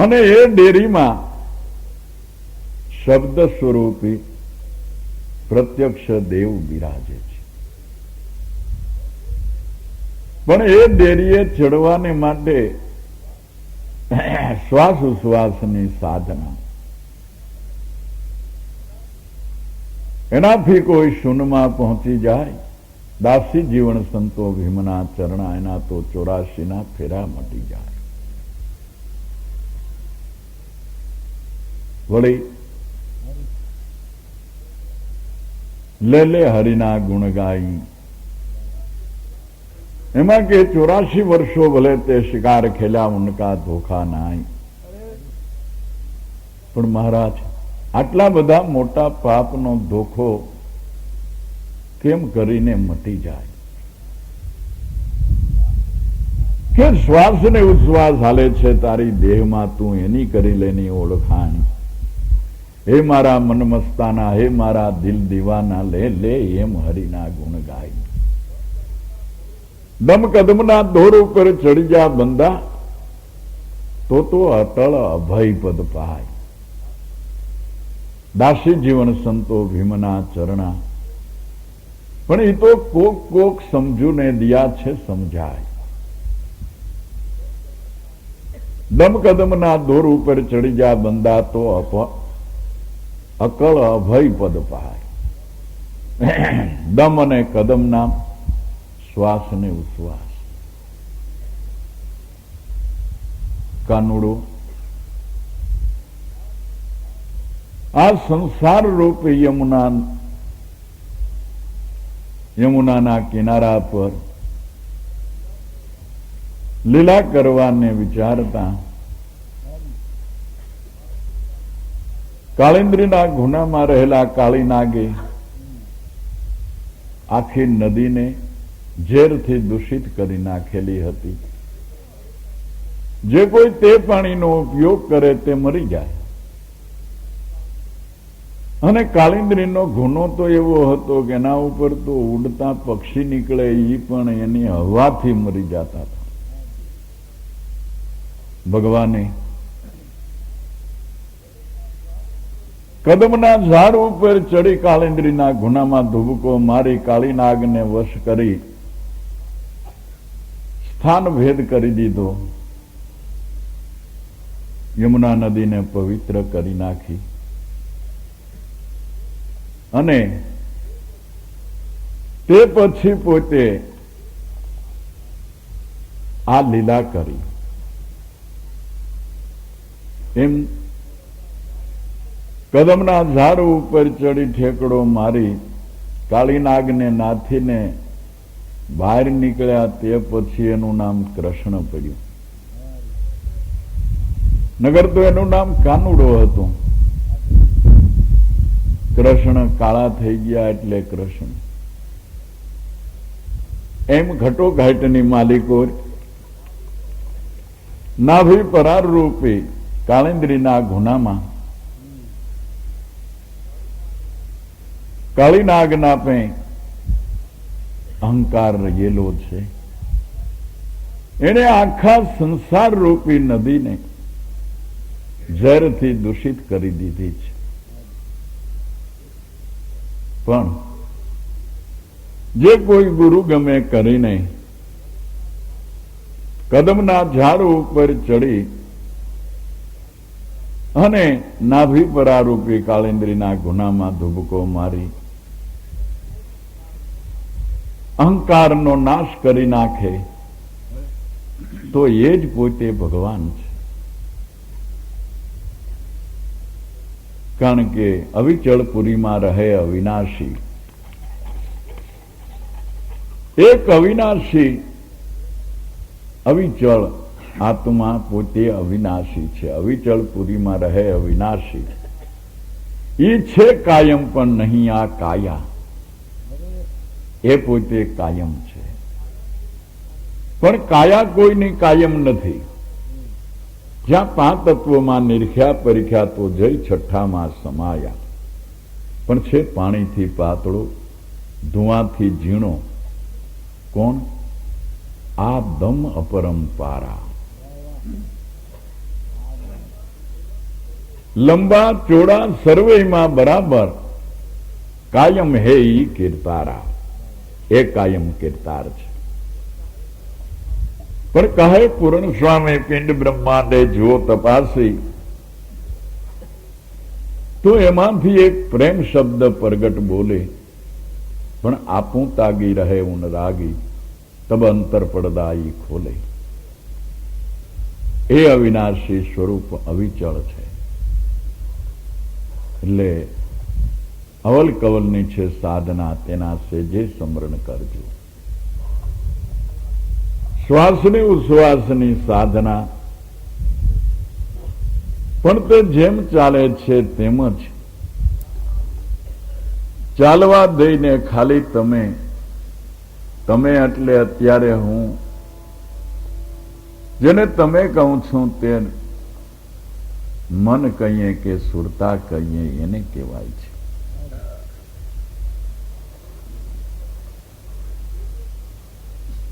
અને એ ડેરીમાં શબ્દ સ્વરૂપી પ્રત્યક્ષ દેવ બિરાજે છે. પણ એ ડેરીએ ચડવાને માટે શ્વાસ ઉશ્વાસની સાધના, એનાથી કોઈ શૂન્યમાં પહોંચી જાય. દાસી જીવન સંતો ભીમના ચરણા, એના તો 84 ફેરા મટી જાય. વળી લે લે હરિના ગુણ ગાઈ, એમાં કે 84 વર્ષો ભલે તે શિકાર ખેલ્યા, ઉનકા ધોખા નાય. પણ મહારાજ, આટલા બધા મોટા પાપનો ધોખો કેમ કરીને મટી જાય? કે શ્વાસ ને ઉચ્છ્વાસ હાલે છે તારી દેહમાં, તું એની કરી લેની ઓળખાણ. હે મારા મન મસ્તાના, હે મારા દિલ દીવાના, લે લે એમ હરિના ગુણ ગાય. દમ કદમના દોર ઉપર ચડી જા બંદા, તો અટળ અભય પદ પાય. દાસી જીવન સંતો ભીમના ચરણા, પણ એ તો કોક કોક સમજૂને દિયા છે સમજાય. દમ કદમના દોર ઉપર ચડી જા બંદા, તો અકળ અભય પદ પાય. દમ અને કદમ નામ, શ્વાસ ને ઉશ્વાસ. કાનુડો, આ સંસાર રૂપે યમુનાના કિનારા પર લીલા કરવાને વિચારતા કાળિંદ્રીના ગુનામાં રહેલા કાળી નાગે આખી નદીને ઝેરથી દૂષિત કરી નાખેલી હતી. જે કોઈ તે પાણીનો ઉપયોગ કરે તે મરી જાય. અને કાળિંદ્રીનો ગુનો તો એવો હતો કે એના ઉપર તો ઉડતા પક્ષી નીકળે, એ પણ એની હવાથી મરી જતા હતા. ભગવાને કદમના ઝાડ ઉપર ચડી કાળિંદ્રીના ગુનામાં ધુબકો મારી કાળી નાગને વશ કરી સ્થાન ભેદ કરી દીધો. યમુના નદીને પવિત્ર કરી નાખી અને તે પછી પોતે આ લીલા કરી. એમ કદમના ઝાડ ઉપર ચડી ઠેકડો મારી કાળી નાગને નાથીને બહાર નીકળ્યા. તે પછી એનું નામ કૃષ્ણ પડ્યું. નગર તો એનું નામ કાનુડો હતું. કૃષ્ણ કાળા થઈ ગયા એટલે કૃષ્ણ. એમ ઘટોઘાટની માલિકો નાભી પરાર રૂપે કાળિંદ્રીના ગુનામાં કાળી નાગના પે અહંકાર રહેલો છે. એને આખા સંસાર રૂપી નદીને ઝેરથી દૂષિત કરી દીધી છે. પણ જે કોઈ ગુરુ ગમે કરીને કદમના ઝાડ ઉપર ચડી અને નાભી પરારૂપી કાળેન્દ્રીના ગુનામાં ધુબકો મારી અહંકારનો નાશ કરી નાખે તો એ જ પોતે ભગવાન છે. કારણ કે અવિચળપુરીમાં રહે અવિનાશી. એક અવિનાશી અવિચળ આત્મા પોતે અવિનાશી છે. અવિચળપુરીમાં રહે અવિનાશી. એ છે કાયમ પણ નહીં આ કાયા. એ પોતે કાયમ છે. પણ કાયા કોઈની કાયમ નથી. જ્યાં પાંચ તત્વોમાં નિરખ્યા પરિખ્યા તો જય છઠ્ઠામાં સમાયા. પણ છે પાણીથી પાતળો, ધુઆથી ઝીણો. કોણ? આ દમ અપરંપારા. લંબા ચોડા સર્વેમાં બરાબર, કાયમ હે ઈ કીર્તારા. એ કાયમ કીર્તાર છે. પણ કહે પૂર્ણ સ્વામી પિંડ બ્રહ્માંડે જુઓ તપાસી, તો એમાંથી એક પ્રેમ શબ્દ પ્રગટ બોલે. પણ આપું તાગી રહે ઉન રાગી, તબ અંતર પડદાઈ ખોલે. એ અવિનાશી સ્વરૂપ અવિચળ છે. એટલે અવલ કવલની છે સાધના, તેના સેજે સ્મરણ કરજો. શ્વાસની ઉશ્વાસની સાધના પણ તે જેમ ચાલે છે તેમ જ ચાલવા દઈને ખાલી તમે એટલે અત્યારે હું જેને તમે કહું છું તે મન કહીએ કે સુરતા કહીએ એને કહેવાય છે.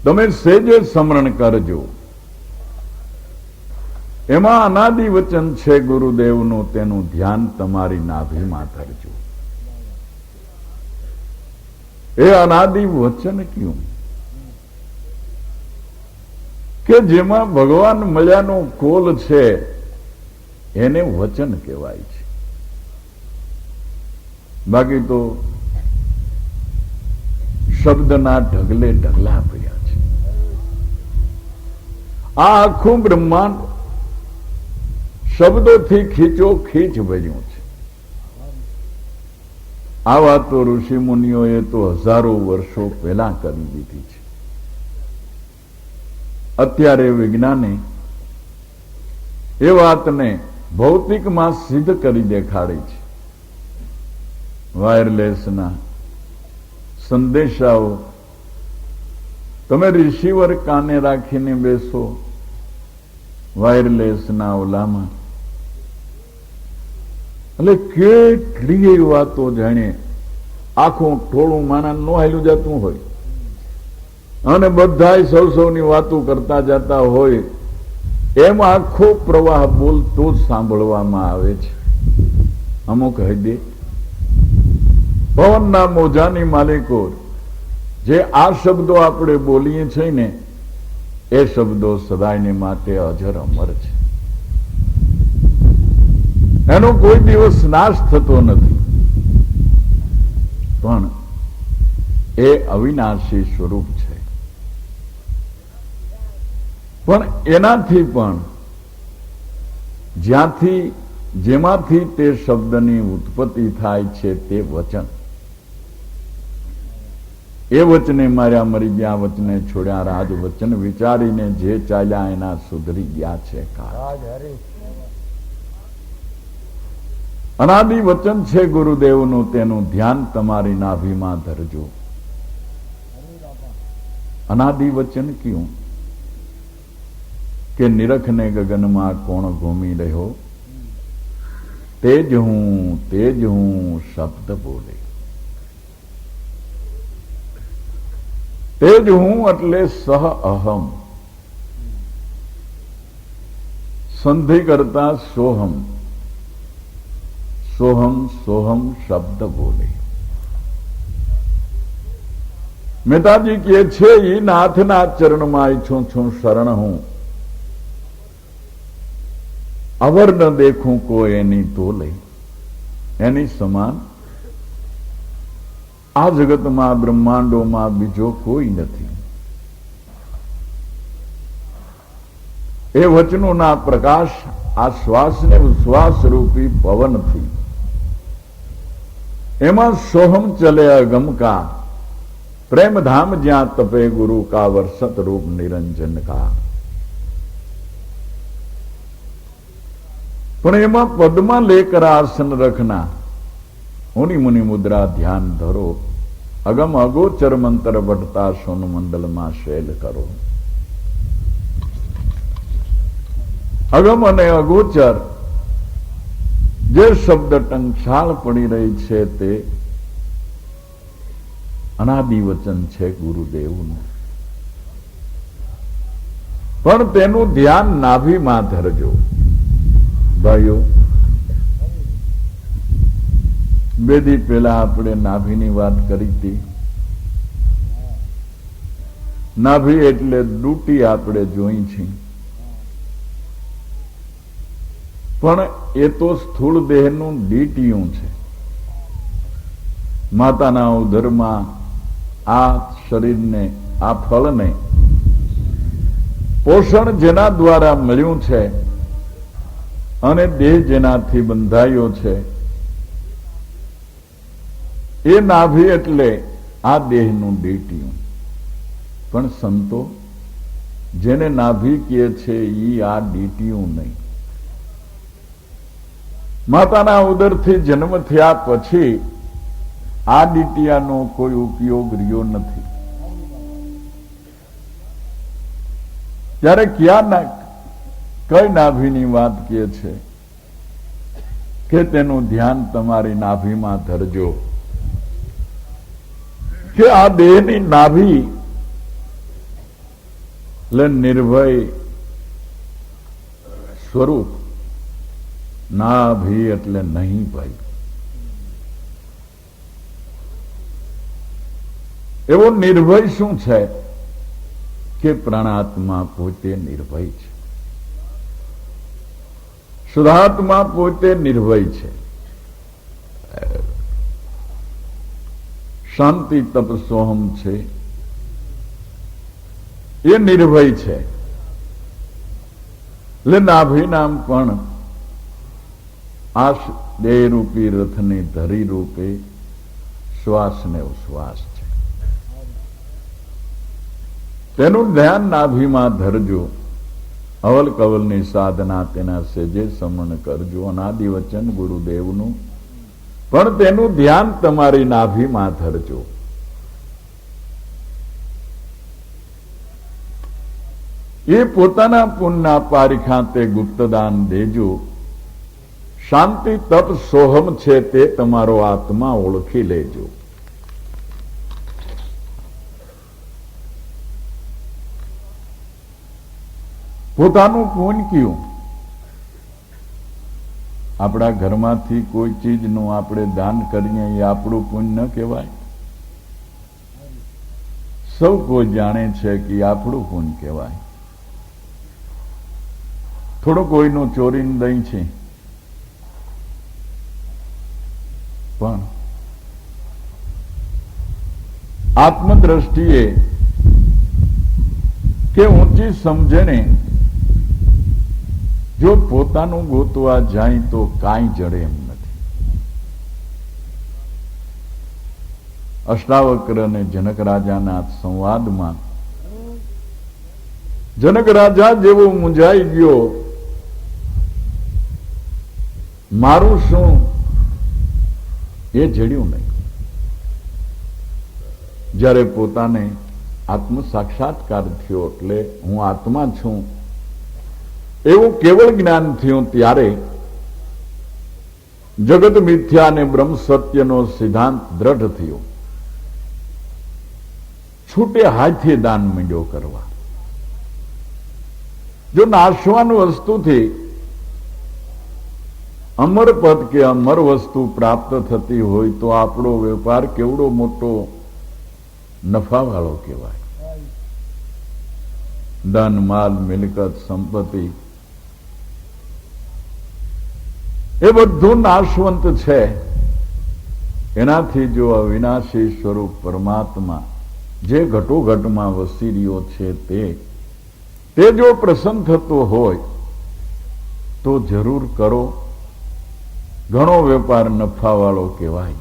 તમે સેજે સ્મરણ કરજો. એમાં અનાદિ વચન છે ગુરુદેવનું, તેનું ધ્યાન તમારી નાભીમાં ધરજો. એ અનાદિ વચન ક્યું? કે જેમાં ભગવાન મળ્યાનો કોલ છે એને વચન કહેવાય છે. બાકી તો શબ્દના ઢગલે ઢગલા પડ્યા છે. આ આખું બ્રહ્માંડ શબ્દોથી ખીચો ખીચ ભર્યું છે. આ વાતો ઋષિ મુનિઓએ તો હજારો વર્ષો પહેલા કરી દીધી છે. અત્યારે વિજ્ઞાને એ વાતને ભૌતિકમાં સિદ્ધ કરી દેખાડી છે. વાયરલેસના સંદેશાઓ તમે રિસીવર કાને રાખીને બેસો વાયરલેસના ઓલામાં, એટલે કેટલી વાતો જાણે આખું ટોળું માના નો હાલ્યું જતું હોય અને બધાય સૌની વાતો કરતા જતા હોય, એમ આખો પ્રવાહ બોલતો જ સાંભળવામાં આવે છે. અમુક હદે પવનના મોજાની માલિકો જે આ શબ્દો આપણે બોલીએ છીએ ને, એ શબ્દો સદાયને માટે અજર અમર છે. એનો કોઈ દિવસ નાશ થતો નથી. પણ એ અવિનાશી સ્વરૂપ છે. પણ એનાથી પણ જેમાંથી તે શબ્દની ઉત્પત્તિ થાય છે તે વચન. એ વચને માર્યા મરી ગયા, વચને છોડ્યા રાજ, વચન વિચારીને જે ચાલ્યા એના સુધરી ગયા છે કાજ. અનાદિ વચન છે ગુરુદેવનું, તેનું ધ્યાન તમારી નાભીમાં ધરજો. અનાદિ વચન ક્યું? કે નિરખને ગગનમાં કોણ ઘૂમી રહ્યો, તેજ હું શબ્દ બોલે. તેજ હું એટલે સહ અહમ, સંધિ કરતા સોહમ. સોહમ સોહમ શબ્દ બોલે. મહેતાજી કહે છે એ નાથના ચરણમાં ઈચ્છું છું શરણ હું. અવર ન દેખું કોઈ એની તોલે, એની સમાન આ જગતમાં બ્રહ્માંડોમાં બીજો કોઈ નથી. એ વચનોના પ્રકાશ આ શ્વાસને ઉશ્વાસ રૂપી પવનથી, એમાં સોહમ ચલે અગમ કા, પ્રેમ ધામ જ્યાં તપે ગુરુ કા, વર્ષત રૂપ નિરંજન કા. પણ એમાં પદમાં લેકર આસન રખના, મુનિ મુનિ મુદ્રા ધ્યાન ધરો, અગમ અગોચર મંત્ર બટતા સોન મંડલમાં શૈલ કરો. અગમ અને અગોચર જે શબ્દ ટંકશાળ પડી રહી છે તે અનાદિ વચન છે ગુરુદેવનું. પણ તેનું ધ્યાન નાભીમાં ધરજો. ભાઈઓ, બે દી પહેલા આપણે નાભીની વાત કરી હતી. નાભી એટલે ડૂટી આપણે જોઈ છે, પણ એ તો સ્થૂળ દેહનું ડીટીયું છે. માતાના ઉદરમાં આ શરીરને, આ ફળને પોષણ જેના દ્વારા મળ્યું છે અને દેહ જેનાથી બંધાયો છે, એ નાભી એટલે આ દેહનું ડીટીયું. પણ સંતો જેને નાભી કહે છે એ આ ડીટીયું નહીં. માતાના ઉદરથી જન્મ થયા પછી આ ડીટીયાનો કોઈ ઉપયોગ રહ્યો નથી. ત્યારે ક્યાં કઈ નાભીની વાત કહે છે કે તેનું ધ્યાન તમારી નાભીમાં ધરજો, કે આ દેહની નાભી એટલે નિર્ભય સ્વરૂપ. નાભી એટલે નહીં ભાઈ. એવો નિર્ભય શું છે કે પ્રાણાત્મા પોતે નિર્ભય છે, શુદ્ધાત્મા પોતે નિર્ભય છે. શાંતિ તપ સોહમ છે એ નિર્ભય છે. એટલે નાભી નામ પણ આ દેહરૂપી રથની ધરી રૂપે શ્વાસ ને ઉશ્વાસ છે. તેનું ધ્યાન નાભીમાં ધરજો. અવલ કવલની સાધના તેના સેજે સમણ કરજો. અનાદિ વચન ગુરુદેવનું, પણ તેનું ધ્યાન તમારી નાભીમાં ધરજો. એ પોતાના પુણ્યના પારીખા તે ગુપ્તદાન દેજો. શાંતિ તપ સોહમ છે તે તમારો આત્મા ઓળખી લેજો. પોતાનું પુણ્ય કયું? આપણા ઘરમાંથી કોઈ ચીજનું આપણે દાન કરીએ એ આપણું પુણ્ય ન કહેવાય? સૌ કોઈ જાણે છે કે આપણું પુણ્ય કહેવાય. થોડું કોઈનું ચોરીને દઈ છે, પણ આત્મદ્રષ્ટિએ કે ઊંચી સમજણે જો પોતાનું ગોતવા જાય તો કાંઈ જડે એમ નથી. અષ્ટાવક્ર અને જનક રાજાના સંવાદમાં જનક રાજા જેવો મૂંઝાઈ ગયો, મારું શું એ જડ્યું નહીં. જ્યારે પોતાને આત્મ સાક્ષાત્કાર થયો એટલે હું આત્મા છું એવું કેવળ જ્ઞાન થયું, ત્યારે જગત મિથ્યા અને બ્રહ્મ સત્યનો સિદ્ધાંત દ્રઢ થયો. છૂટે હાથે દાન માંડ્યો કરવા. જો નાશવાન વસ્તુથી અમર પદ કે અમર વસ્તુ પ્રાપ્ત થતી હોય તો આપણો વેપાર કેવડો મોટો નફાવાળો કહેવાય. ધન માલ મિલકત સંપત્તિ એ બધું નાશવંત છે. એનાથી જો અવિનાશી સ્વરૂપ પરમાત્મા જે ઘટોઘટમાં વસી રહ્યો છે તે જો પ્રસન્ન થતો હોય તો જરૂર કરો. ઘણો વેપાર નફાવાળો કહેવાય.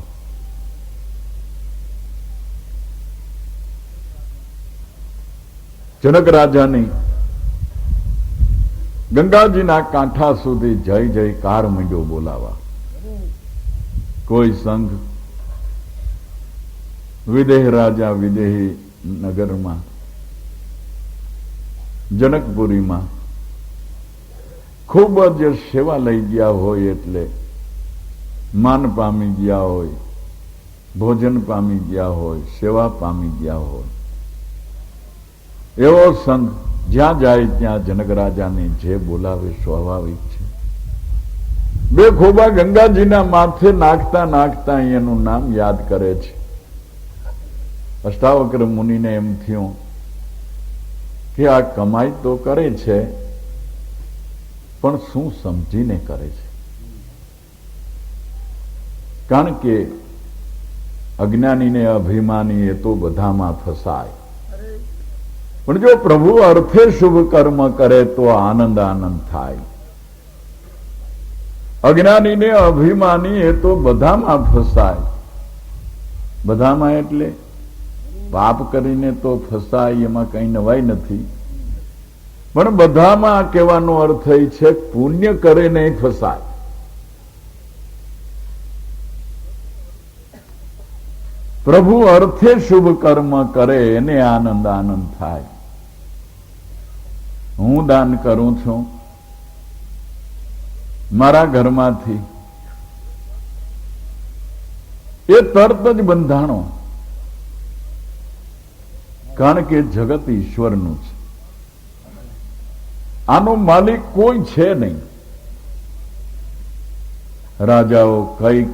જનક રાજાની ગંગાજીના કાંઠા સુધી જય જયકાર માંડ્યો બોલાવા. કોઈ સંઘ વિદેહ રાજા વિદેહી નગરમાં જનકપુરીમાં ખૂબ જ સેવા લઈ ગયા હોય, એટલે માન પામી ગયા હોય, ભોજન પામી ગયા હોય, સેવા પામી ગયા હોય, એવો સંઘ જ્યાં જાય ત્યાં જનક રાજાને જે બોલાવે સ્વાભાવિક છે. બે ખોબા ગંગાજીના માથે નાખતા નાખતા એનું નામ યાદ કરે છે. અષ્ટાવક્ર મુનિને એમ થયું કે આ કમાઈ તો કરે છે, પણ શું સમજીને કરે છે? કારણ કે અજ્ઞાનીને અભિમાની એ તો બધામાં ફસાય, પણ જો પ્રભુ અર્થે શુભ કર્મ કરે તો આનંદ આનંદ થાય. અજ્ઞાનીને અભિમાની એ તો બધામાં ફસાય. બધામાં એટલે પાપ કરીને તો ફસાય, એમાં કઈ નવાઈ નથી. પણ બધામાં કહેવાનો અર્થ એ છે પુણ્ય કરે નહીં ફસાય. પ્રભુ અર્થે શુભ કર્મ કરે એને આનંદ આનંદ થાય. હું દાન કરું છું મારા ઘરમાંથી, એ તરત જ બંધાણો, કારણ કે જગત ઈશ્વરનું છે. આનો માલિક કોઈ છે નહીં. રાજાઓ કઈક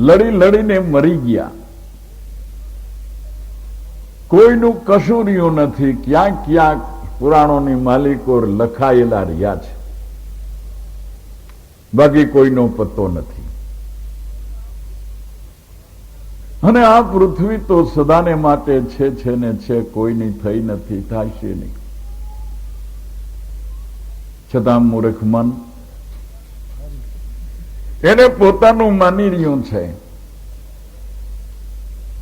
લડી લડીને મરી ગયા, કોઈનું કશું રહ્યું નથી. ક્યાંક ક્યાંક પુરાણોની માલિકો લખાયેલા રહ્યા છે, બાકી કોઈનો પત્તો નથી. અને આ પૃથ્વી તો સદાને માટે છે ને છે, કોઈની થઈ નથી, થાય છે નહીં. છતાં મૂર્ખ મન એને પોતાનું માની રહ્યું છે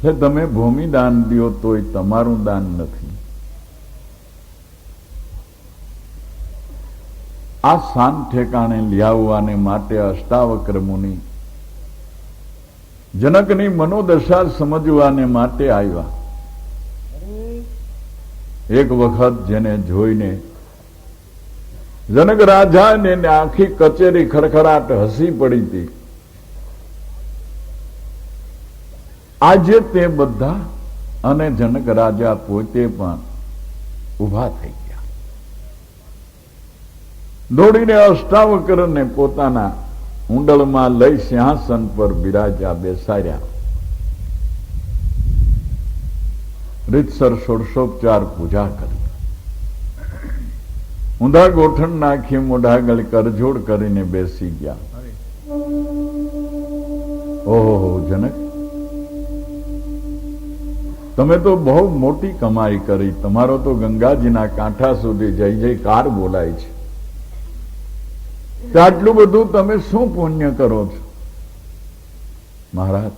કે તમે ભૂમિ દાન દો તોય તમારું દાન નથી. આ શાન ઠેકાણે લ્યાવવાને માટે અષ્ટાવક્ર મુનિ જનકની મનોદશા સમજવાને માટે આવ્યા. એક વખત જેને જોઈને જનક રાજાને આખી કચેરી ખડખડાટ હસી પડી હતી. આજે તે બધા અને જનક રાજા પોતે પણ ઉભા થઈ ગયા. દોડીને અષ્ટાવક્રને પોતાના ઊંડળમાં લઈ સિંહાસન પર બિરાજ્યા, બેસાડ્યા. રીતસર ષોડશોપચાર પૂજા કરી, ઊંધા ગોઠણ નાખી મોઢા આગળ કરજોડ કરીને બેસી ગયા. ઓહો જનક, તમે તો બહુ મોટી કમાઈ કરી. તમારો તો ગંગાજીના કાંઠા સુધી જય જયકાર બોલાય છે. આટલું બધું તમે શું પુણ્ય કરો છો? મહારાજ,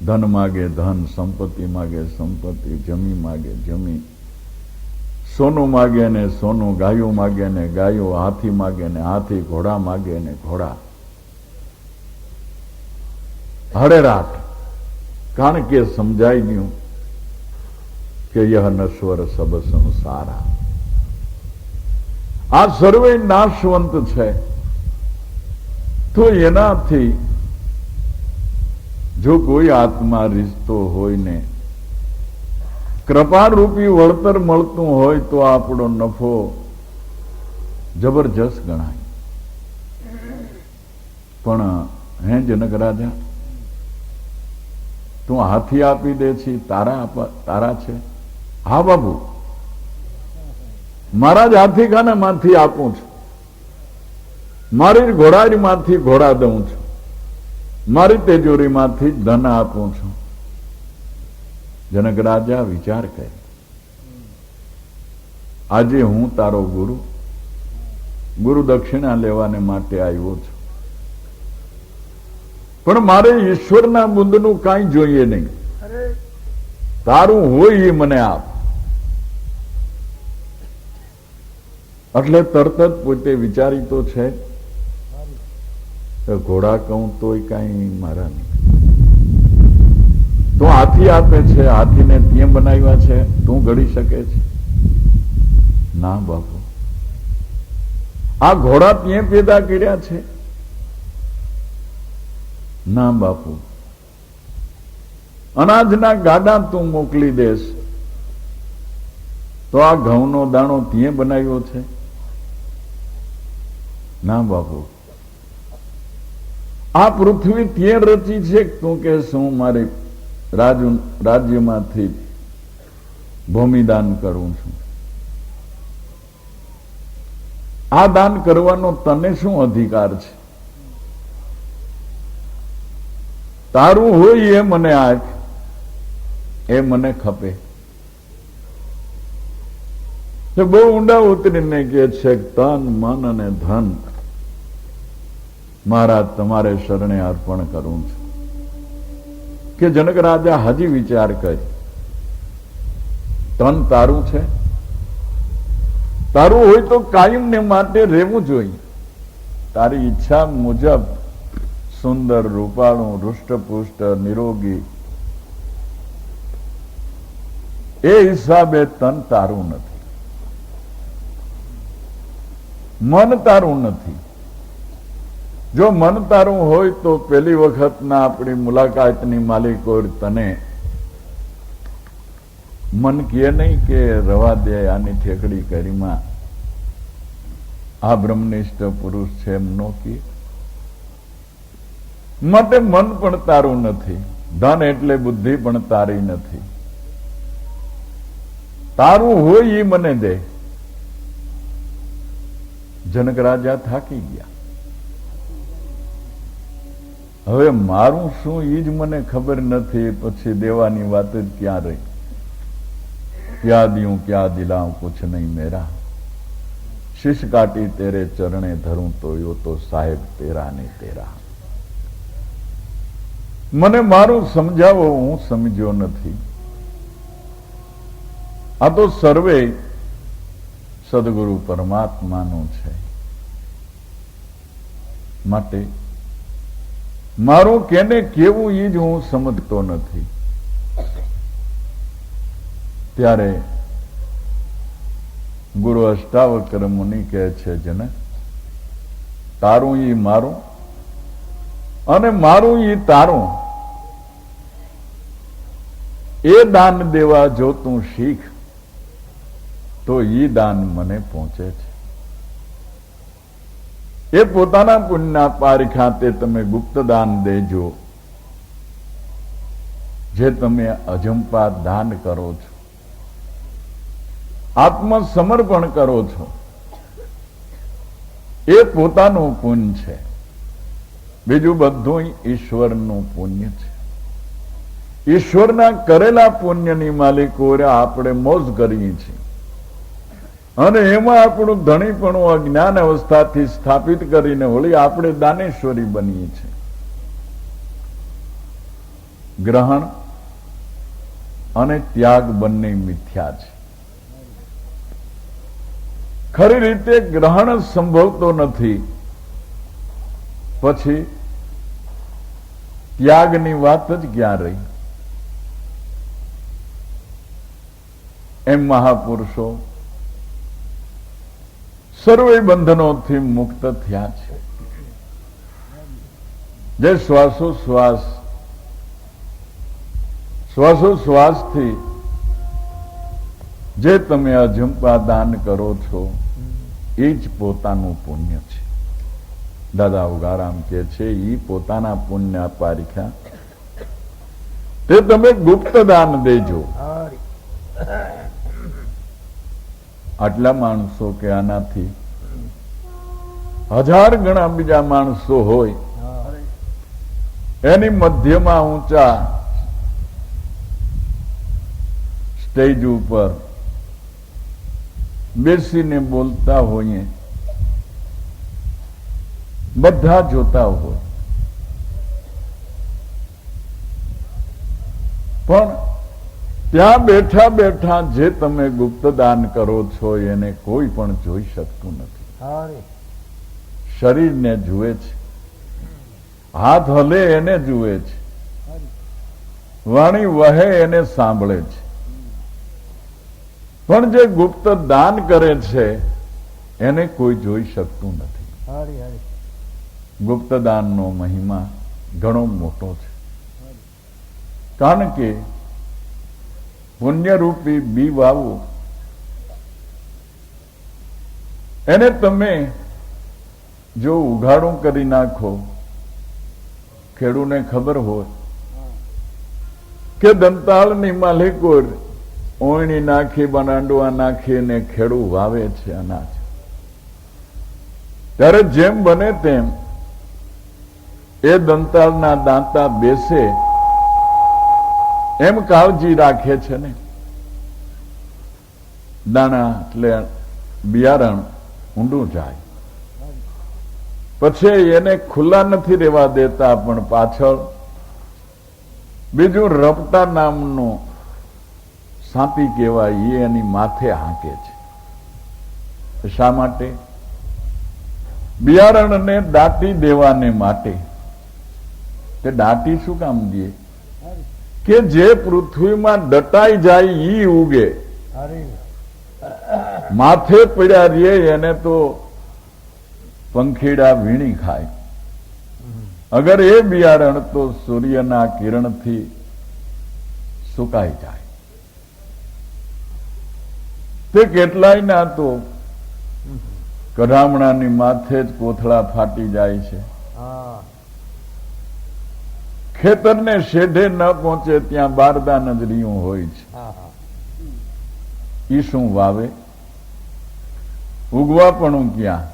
ધન માગે ધન, સંપત્તિ માગે સંપત્તિ, જમી માગે જમી, સોનું માગે ને સોનું, ગાયો માગે ને ગાયો, હાથી માગે ને હાથી, ઘોડા માગે ને ઘોડા. હળેરાટ, કારણ કે સમજાઈ ગયું કે યહ નશ્વર સબ સંસારા, આ સર્વે નાશવંત છે. તો એનાથી જો કોઈ આત્મા રીઝતો હોય ને કૃપારૂપી વળતર મળતું હોય તો આપણો નફો જબરજસ્ત ગણાય. પણ હે જનક રાજા, તું હાથી આપી દે છે, તારા છે? હા બાબુ, મારા જ હાથી ખાનામાંથી આપું છું. મારી ઘોડારીમાંથી ઘોડા દઉં છું, મારી તિજોરીમાંથી ધન આપું છું. જનક રાજા વિચાર કરે, આજે હું તારો ગુરુ દક્ષિણા લેવાને માટે આવ્યો છું, પણ મારે ઈશ્વરના બુંદનું કાંઈ જોઈએ નહીં. તારું હોય એ મને આપ. એટલે તરત જ પોતે વિચારી તો છે, ઘોડા કહું તોય કાંઈ મારા નહીં. તો હાથી આપે છે, હાથીને ત્યાં બનાવ્યા છે, તું ઘડી શકે છે? ના બાપુ, આ ઘોડા ત્યાં પેદા કર્યા છે? ના બાપુ, અનાજના ગાડા તું મોકલી દેશ તો આ ઘઉંનો દાણો ત્યાં બનાવ્યો છે? ના બાપુ, આ પૃથ્વી ત્યાં રચી છે કે તું કે હું મારી રાજ્યમાંથી ભૂમિદાન કરું છું? આ દાન કરવાનો તને શું અધિકાર છે? તારું હોય એ મને આપ, એ મને ખપે. બહુ ઊંડા ઉતરીને કે છે, તન મન અને ધન મહારાજ તમારે શરણે અર્પણ કરું છું. કે જનક રાજા હજી વિચાર કરી, તન તારું છે, તારું હોય તો કાયમને માટે રહેવું જોઈએ. તારી ઈચ્છા મુજબ સુંદર, રૂપાળું, હૃષ્ટપુષ્ટ, નિરોગી, એ હિસાબે તન તારું નથી, મન તારું નથી. જો મન તારું હોય તો પેલી વખતના આપણી મુલાકાતની માલિકો તને મન કહે નહીં કે રવા દે, આની ઠેકડી કરીમાં આ બ્રહ્મનિષ્ઠ પુરુષ છે એમ નો કહે. માટે મન પણ તારું નથી, ધન એટલે બુદ્ધિ પણ તારી નથી. તારું હોય એ મને દે. જનક રાજા થાકી ગયા. હવે મારું શું એ જ મને ખબર નથી, પછી દેવાની વાત જ ક્યાં રહી? ક્યાં દિયું ક્યાં દિલાઉં કુછ નહીં મેરા, શીશ કાટી તેરે ચરણે ધરું તો યો તો સાહેબ તેરા ને તેરા. મને મારું સમજાવો, હું સમજ્યો નથી. આ તો સર્વે સદગુરુ પરમાત્માનું છે. માટે મારું કેને કેવું એ જ હું સમજતો નથી. ત્યારે ગુરુ અષ્ટાવક્ર મુનિ કહે છે, જનક, તારું ઈ મારું અને મારું ઈ તારું, એ દાન દેવા જો તું શીખ તો ઈ દાન મને પહોંચે છે. એ પોતાના પુણ્યના પારખા તે તમે ગુપ્ત દાન દેજો, જે તમે અજંપા દાન કરો છો, આત્મસમર્પણ કરો છો, એ પોતાનું પુણ્ય છે. બીજું બધું ઈશ્વરનું પુણ્ય છે. ઈશ્વરના કરેલા પુણ્યની માલિકો આપણે મોજ કરીએ છીએ, અને એમાં આપણું ધણીપણું અજ્ઞાન અવસ્થાથી સ્થાપિત કરીને વળી આપણે દાનેશ્વરી બનીએ છીએ. ગ્રહણ અને ત્યાગ બંને મિથ્યા છે. ખરી રીતે ગ્રહણ સંભવતો નથી, પછી ત્યાગની વાત જ ક્યાં રહી? એમ મહાપુરુષો સર્વે બંધનોથી મુક્ત થયા છે. જે શ્વાસોશ્વાસથી જે તમે અજંપા દાન કરો છો એ જ પોતાનું પુણ્ય છે. દાદા ઉગારામ કે છે, એ પોતાના પુણ્ય પારિખા તે તમે ગુપ્ત દાન દેજો. આટલા માણસો કે આનાથી 1000 ગણા બીજા માણસો હોય, હા એની મધ્યમાં ઊંચા સ્ટેજ ઉપર બેસીને બોલતા હોઈએ, બધા જોતા હોય, પણ ત્યાં બેઠા બેઠા જે તમે ગુપ્તદાન કરો છો એને કોઈ પણ જોઈ શકતું નથી. હરે શરીરને જુએ છે, હાથ હલે એને જુએ છે, વાણી વહે એને સાંભળે છે, પણ જે ગુપ્ત દાન કરે છે એને કોઈ જોઈ શકતું નથી. હરે હરે ગુપ્તદાનનો મહિમા ઘણો મોટો છે, કારણ કે પુણ્યરૂપી બી વાવો, એને તમે જો ઉઘાડું કરી નાખો, ખેડૂને ખબર હોય કે દંતાળની માલિકો ઓયણી નાખી બનાંડવા નાખીને ખેડૂ વાવે છે અનાજ, ત્યારે જેમ બને તેમ એ દંતાળના દાંતા બેસે એમ કાળજી રાખે છે ને. દાણા એટલે બિયારણ ઊંડું જાય, પછી એને ખુલ્લા નથી રહેવા દેતા, પણ પાછળ બીજું રપટા નામનું સાપી કહેવાય, એ એની માથે હાંકે છે. શા માટે? બિયારણને દાટી દેવાને માટે. તે દાટી શું કામ દે? કે જે પૃથ્વીમાં દટાઈ જાય ઈ ઉગે, હરે માથે પડ્યા રે એને તો પંખીડા વીણી ખાય. અગર એ બિયારણ તો સૂર્યના કિરણથી સુકાઈ જાય. તે કેટલાયના તો કઢામણાની માથે જ કોથળા ફાટી જાય છે. હા ખેતરને શેઢે ન પહોંચે ત્યાં બારદા નજરીયું હોય છે. હા હા ઈ શું વાવે? ઉગવા પણ ક્યાં?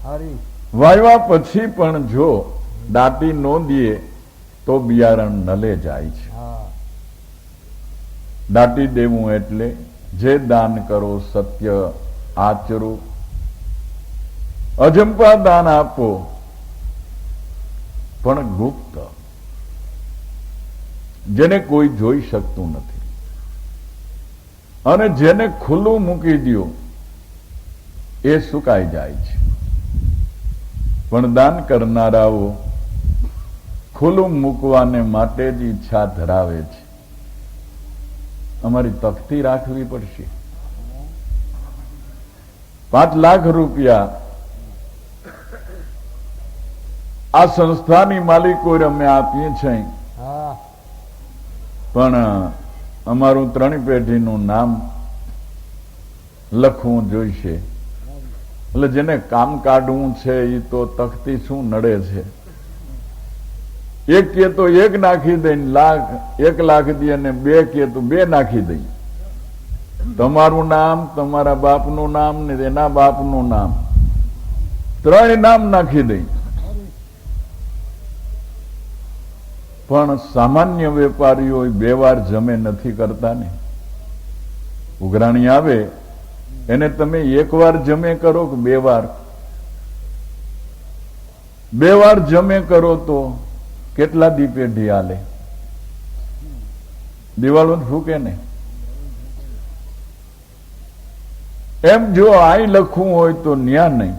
હરે વાવ્યા પછી પણ જો દાટી ન દે તો બિયારણ નલે જાય છે. હા દાટી દેવું એટલે જે દાન કરો સત્ય આચરો, અજંપા દાન આપો, પણ ગુપ્ત, જેને કોઈ જોઈ શકતું નથી. અને જેને ખુલ્લું મૂકી દો એ સુકાઈ જાય છે. પણ દાન કરનારાઓ ખુલ્લું મૂકવાને માટે જ ઈચ્છા ધરાવે છે. અમારી તકતી રાખવી પડશે. 5 લાખ રૂપિયા આ સંસ્થાની માલિકો અમે આપીએ છીએ, હા પણ અમારું 3 પેઢીનું નામ લખવું જોઈશે. એટલે જેને કામ કાઢવું છે એ તો તકતી શું નડે છે. એક કે તો 1 નાખી દઈને 1 લાખ દે, અને 2 કે તો 2 નાખી દઈ. તમારું નામ, તમારા બાપનું નામ ને એના બાપનું નામ, 3 નામ નાખી દઈ. પણ સામાન્ય વેપારીઓ 2 વાર જમે નથી કરતા ને. ઉઘરાણી આવે એને તમે 1 વાર જમે કરો કે 2 વાર? 2 વાર જમે કરો તો કેટલા દી પેઢી હાલે? દિવાળો ફૂકે ને. એમ જો આઈ લખવું હોય તો ન્યા નહીં,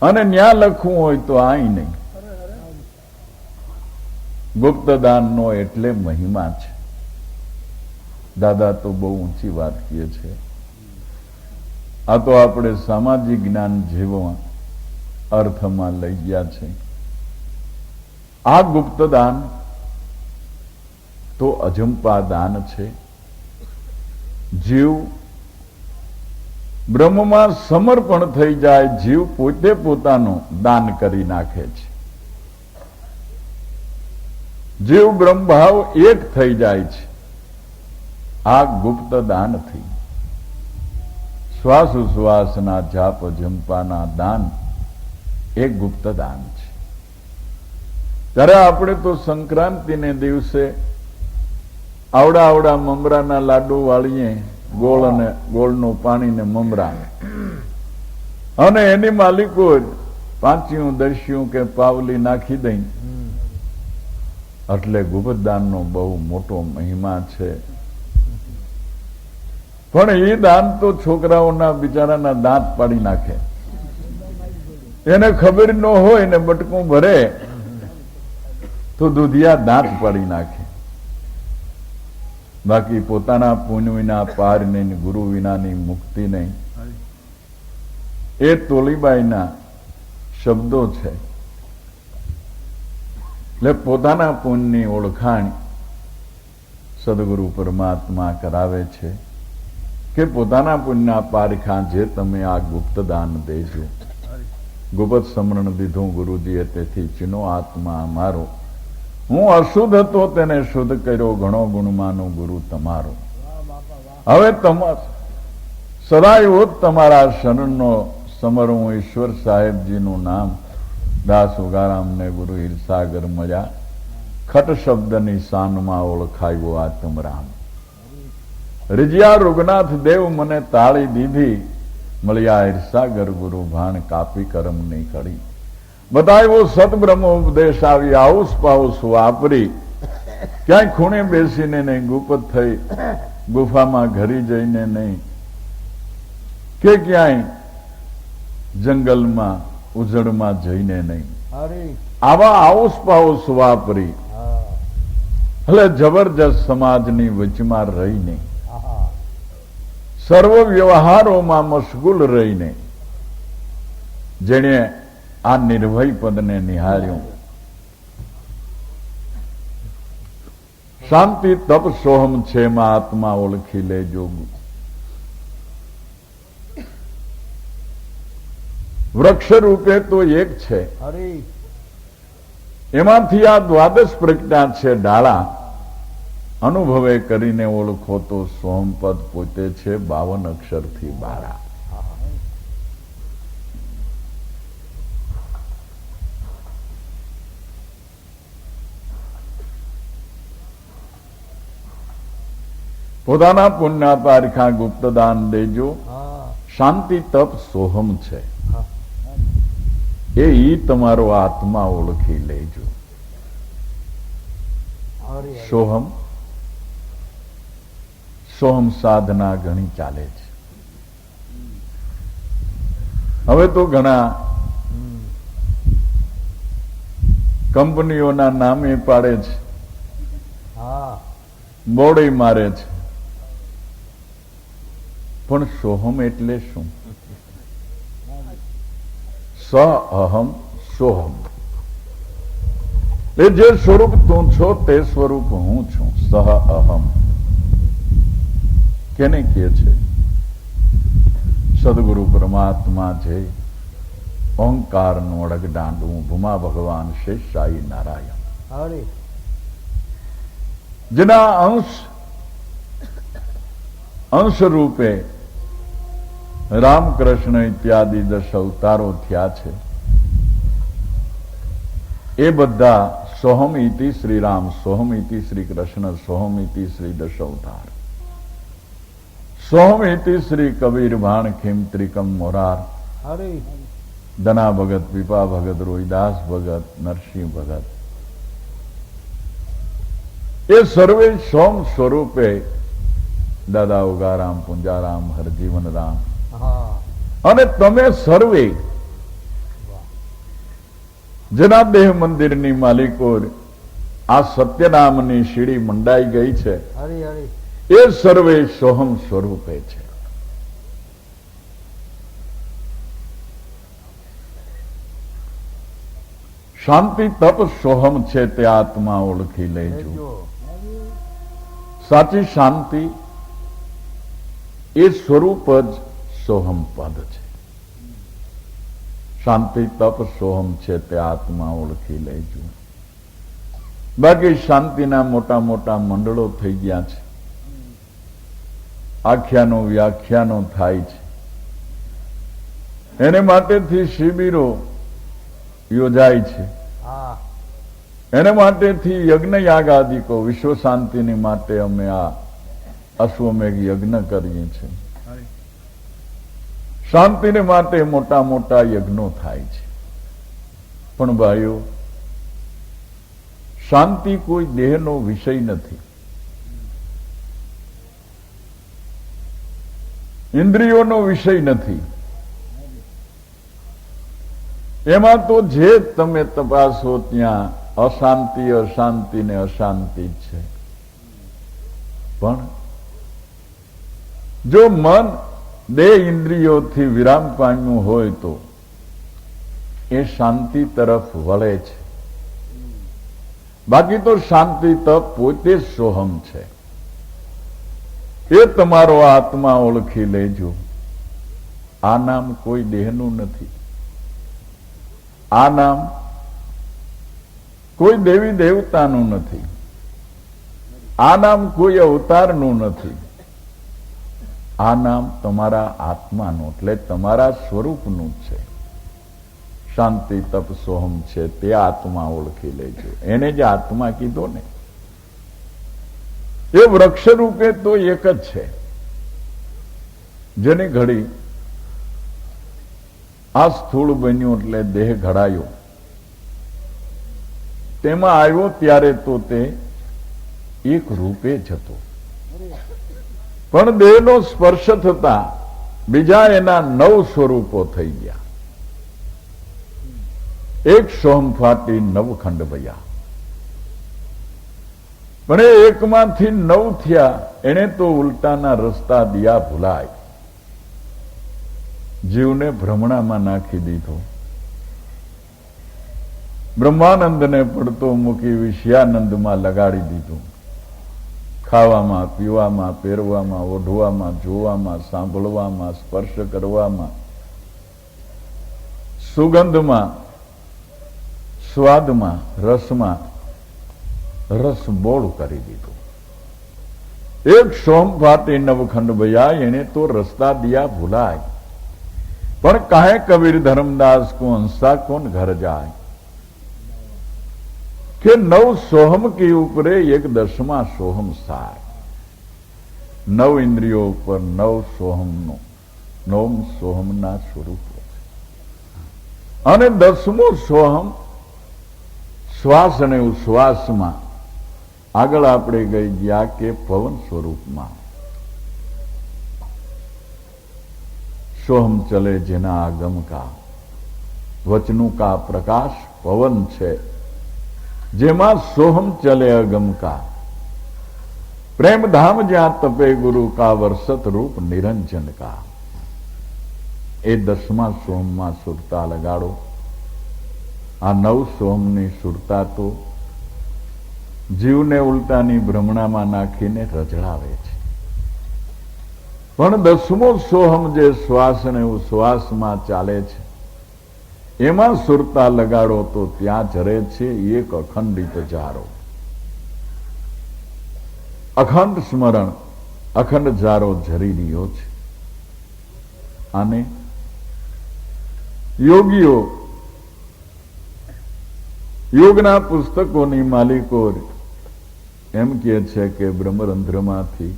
અને ન્યા લખવું હોય તો આઈ નહીં. ગુપ્તદાનનો એટલે મહિમા છે. દાદા તો બહુ ઊંચી વાત કહે છે. આ તો આપણે સામાજિક જ્ઞાન જેવા અર્થમાં લઈ ગયા છે. આ ગુપ્તદાન તો અજંપા દાન છે. જીવ બ્રહ્મમાં સમર્પણ થઈ જાય, જીવ પોતે પોતાનું દાન કરી નાખે છે. જીવ બ્રહ્મભાવ એક થઈ જાય છે આ ગુપ્ત દાનથી. શ્વાસોશ્વાસના જાપ જંપાના દાન એ ગુપ્ત દાન છે. ત્યારે આપણે તો સંક્રાંતિને દિવસે આવડા આવડા મમરાના લાડુ વાળીએ, ગોળ અને ગોળનું પાણી ને મમરા, અને એની માલિકો પાંચિયું દસ્યું કે પાવલી નાખી દઈ. એટલે ગુપ્તદાનનો બહુ મોટો મહિમા છે. પણ એ દાન તો છોકરાઓના બિચારાના દાંત પાડી નાખે. એને ખબર ન હોય ને બટકું ભરે તો દુધિયા દાંત પાડી નાખે. બાકી પોતાના પુણ્ય વિના પાર નહીં, ગુરુ વિનાની મુક્તિ નહીં. એ તોલીબાઈના શબ્દો છે. એટલે પોતાના પુણ્યની ઓળખાણ સદગુરુ પરમાત્મા કરાવે છે કે પોતાના પુણ્યના પારખા જે તમે આ ગુપ્ત દાન દેજો. ગુપ્ત સમરણ દીધું ગુરુજીએ, તેથી ચીનો આત્મા મારો. હું અશુદ્ધ હતો તેને શુદ્ધ કર્યો, ઘણો ગુણમાનો ગુરુ તમારો. હવે સદાય તમારા શરણનો સમરું ઈશ્વર સાહેબજીનું નામ. દાસ ઉગારામને ગુરુ હિરસાગર મજા, ખટ શબ્દની શાનમાં ઓળખાયો આત્મરામ. રીજ્યા રૂગનાથ દેવ મને તાળી દીધી, મળ્યા હિરસાગર ગુરુ ભાણ કાપી કરમની કડી. બતાવ્યો સતબ્રહ્મ ઉપદેશ આવી આઉસ પાઉસ વાપરી. ક્યાંય ખૂણે બેસીને નહીં, ગુપત થઈ ગુફામાં ઘરી જઈને નહીં, કે ક્યાંય જંગલમાં ઉજળમાં જઈને નહીં. આવા આઉસ પાઉસ વાપરી. એટલે જબરજસ્ત સમાજની વચમાં રહીને, સર્વ વ્યવહારોમાં મશગુલ રહીને જેણે આ નિર્ભય પદને નિહાળ્યું. શાંતિ તપ સોહમ છે માં આત્મા ઓળખી લેજો. વૃક્ષ રૂપે તો એક છે, એમાંથી આ દ્વાદશ પ્રજ્ઞા છે ડાળા. અનુભવે કરીને ઓળખો તો સોમપદ પોતે છે 52 અક્ષરથી બાળા. પોતાના પુણ્ય પારખા ગુપ્તદાન દેજો. શાંતિ તપ સોહમ છે, એ ઈ તમારો આત્મા ઓળખી લેજો. સોહમ સોહમ સાધના ઘણી ચાલે છે. હવે તો ઘણા કંપનીઓના નામે પાડે છે, બોર્ડે મારે છે. પણ સોહમ એટલે શું? સ અહમ સોહમ. એ જે સ્વરૂપ તું છો તે સ્વરૂપ હું છું. સહ અહમ કેને કહે છે? સદગુરુ પરમાત્મા છે. ઓંકાર નું અડગ દાંડું, ભૂમા ભગવાન શેષાઈ નારાયણ, જેના અંશ રૂપે રામકૃષ્ણ ઇત્યાદિ 10 અવતારો થયા છે. એ બધા સોહમ ઇતિ શ્રી રામ, સોહમ ઇતિ શ્રી કૃષ્ણ, સોહમ ઇતિ શ્રી 10 અવતાર, સોહમ ઇતિ શ્રી કબીર ભાણ ખીમ ત્રિકમ મોરાર, દના ભગત, પીપા ભગત, રોહિદાસ ભગત, નરસિંહ ભગત. એ સર્વે સોમ સ્વરૂપે દાદા ઉગારામ, પુંજારામ, હરજીવન રામ અને તમે સર્વે જેના દેહ મંદિરની માલિકો આ સત્યનામની સીડી મંડાઈ ગઈ છે, એ સર્વે સોહમ સ્વરૂપે છે. શાંતિ તપ સોહમ છે તે આત્મા ઓળખી લેજો. સાચી શાંતિ એ સ્વરૂપ જ સોહમ પદ છે. શાંતિ તપ સોહમ છે તે આત્મા ઓળખી લેજો. બાકી શાંતિના મોટા મોટા મંડળો થઈ ગયા છે, આખ્યાનો વ્યાખ્યાનો થાય છે. એને માટેથી શિબિરો યોજાય છે, હા એને માટેથી યજ્ઞ યાગાદિકો વિશ્વ શાંતિની માટે અમે આ અશ્વમેઘ યજ્ઞ કરીએ છીએ. શાંતિને માટે મોટા મોટા યજ્ઞો થાય છે. પણ ભાઈઓ, શાંતિ કોઈ દેહનો વિષય નથી, ઇન્દ્રિયોનો વિષય નથી. એમાં તો જે તમે તપાસો ત્યાં અશાંતિ અશાંતિ ને અશાંતિ જ છે. પણ જો મન દેહ ઇન્દ્રિયોથી વિરામ પામ્યું હોય તો એ શાંતિ તરફ વળે છે. બાકી તો શાંતિ તપ પોતે જ સોહમ છે. એ તમારો આત્મા ઓળખી લેજો. આ નામ કોઈ દેહનું નથી, આ નામ કોઈ દેવી દેવતાનું નથી, આ નામ કોઈ અવતારનું નથી. આ નામ તમારા આત્માનું એટલે તમારા સ્વરૂપનું છે. શાંતિ તપ સોહમ છે તે આત્મા ઓળખી લેજો. એને જ આત્મા કીધો ને. એ વૃક્ષ રૂપે તો એક જ છે, જેની ઘડી આ સ્થૂળ બન્યું એટલે દેહ ઘડાયો, તેમાં આવ્યો ત્યારે તો તે એક રૂપે જ હતો. પણ દેહનો સ્પર્શ થતા બીજા એના 9 સ્વરૂપો થઈ ગયા. એક સોહમ ફાટી 9 ખંડ ભયા. પણ એ એકમાંથી 9 થયા, એને તો ઉલટાના રસ્તા દિયા ભૂલાય. જીવને ભ્રમણામાં નાખી દીધો. બ્રહ્માનંદને પડતો મૂકી વિષયાનંદમાં લગાડી દીધું. ખાવામાં, પીવામાં, પહેરવામાં, ઓઢવામાં, જોવામાં, સાંભળવામાં, સ્પર્શ કરવામાં, સુગંધમાં, સ્વાદમાં, રસમાં રસ બોળ કરી દીધું. એક સોમ ફાટી 9 ખંડ ભયા. એને તો રસ્તા દિયા ભૂલાય. પણ કાહે કબીર ધર્મદાસ કો હંસા કોણ ઘર જાય, કે 9 સોહમ કી ઉપરે એક 10મા સોહમ સાય. 9 ઇન્દ્રિયો ઉપર 9 સોહમનો 9 સોહમના સ્વરૂપો છે. અને 10મો સોહમ શ્વાસ અને ઉશ્વાસમાં આગળ આપણે ગઈ ગયા કે પવન સ્વરૂપમાં સોહમ ચલે જેના આગમ કા, વચનું કા પ્રકાશ પવન છે જેમાં સોહમ ચલે અગમ કા. પ્રેમ ધામ જ્યાં તપે ગુરુ કા, વર્ષત રૂપ નિરંજન કા. એ 10મા સોહમમાં સુરતા લગાડો. આ 9 સોહમની સુરતા તો જીવને ઉલટાની ભ્રમણામાં નાખીને રજડાવે છે. પણ 10મો સોહમ જે શ્વાસ અને ઉશ્વાસમાં ચાલે છે, એમાં સુરતા લગાડો તો ત્યાં જરે છે એક અખંડિત જારો. અખંડ સ્મરણ, અખંડ જારો ઝરી રહ્યો છે. અને યોગીઓ, યોગના પુસ્તકોની માલિકો એમ કહે છે કે બ્રહ્મરંધ્રમાંથી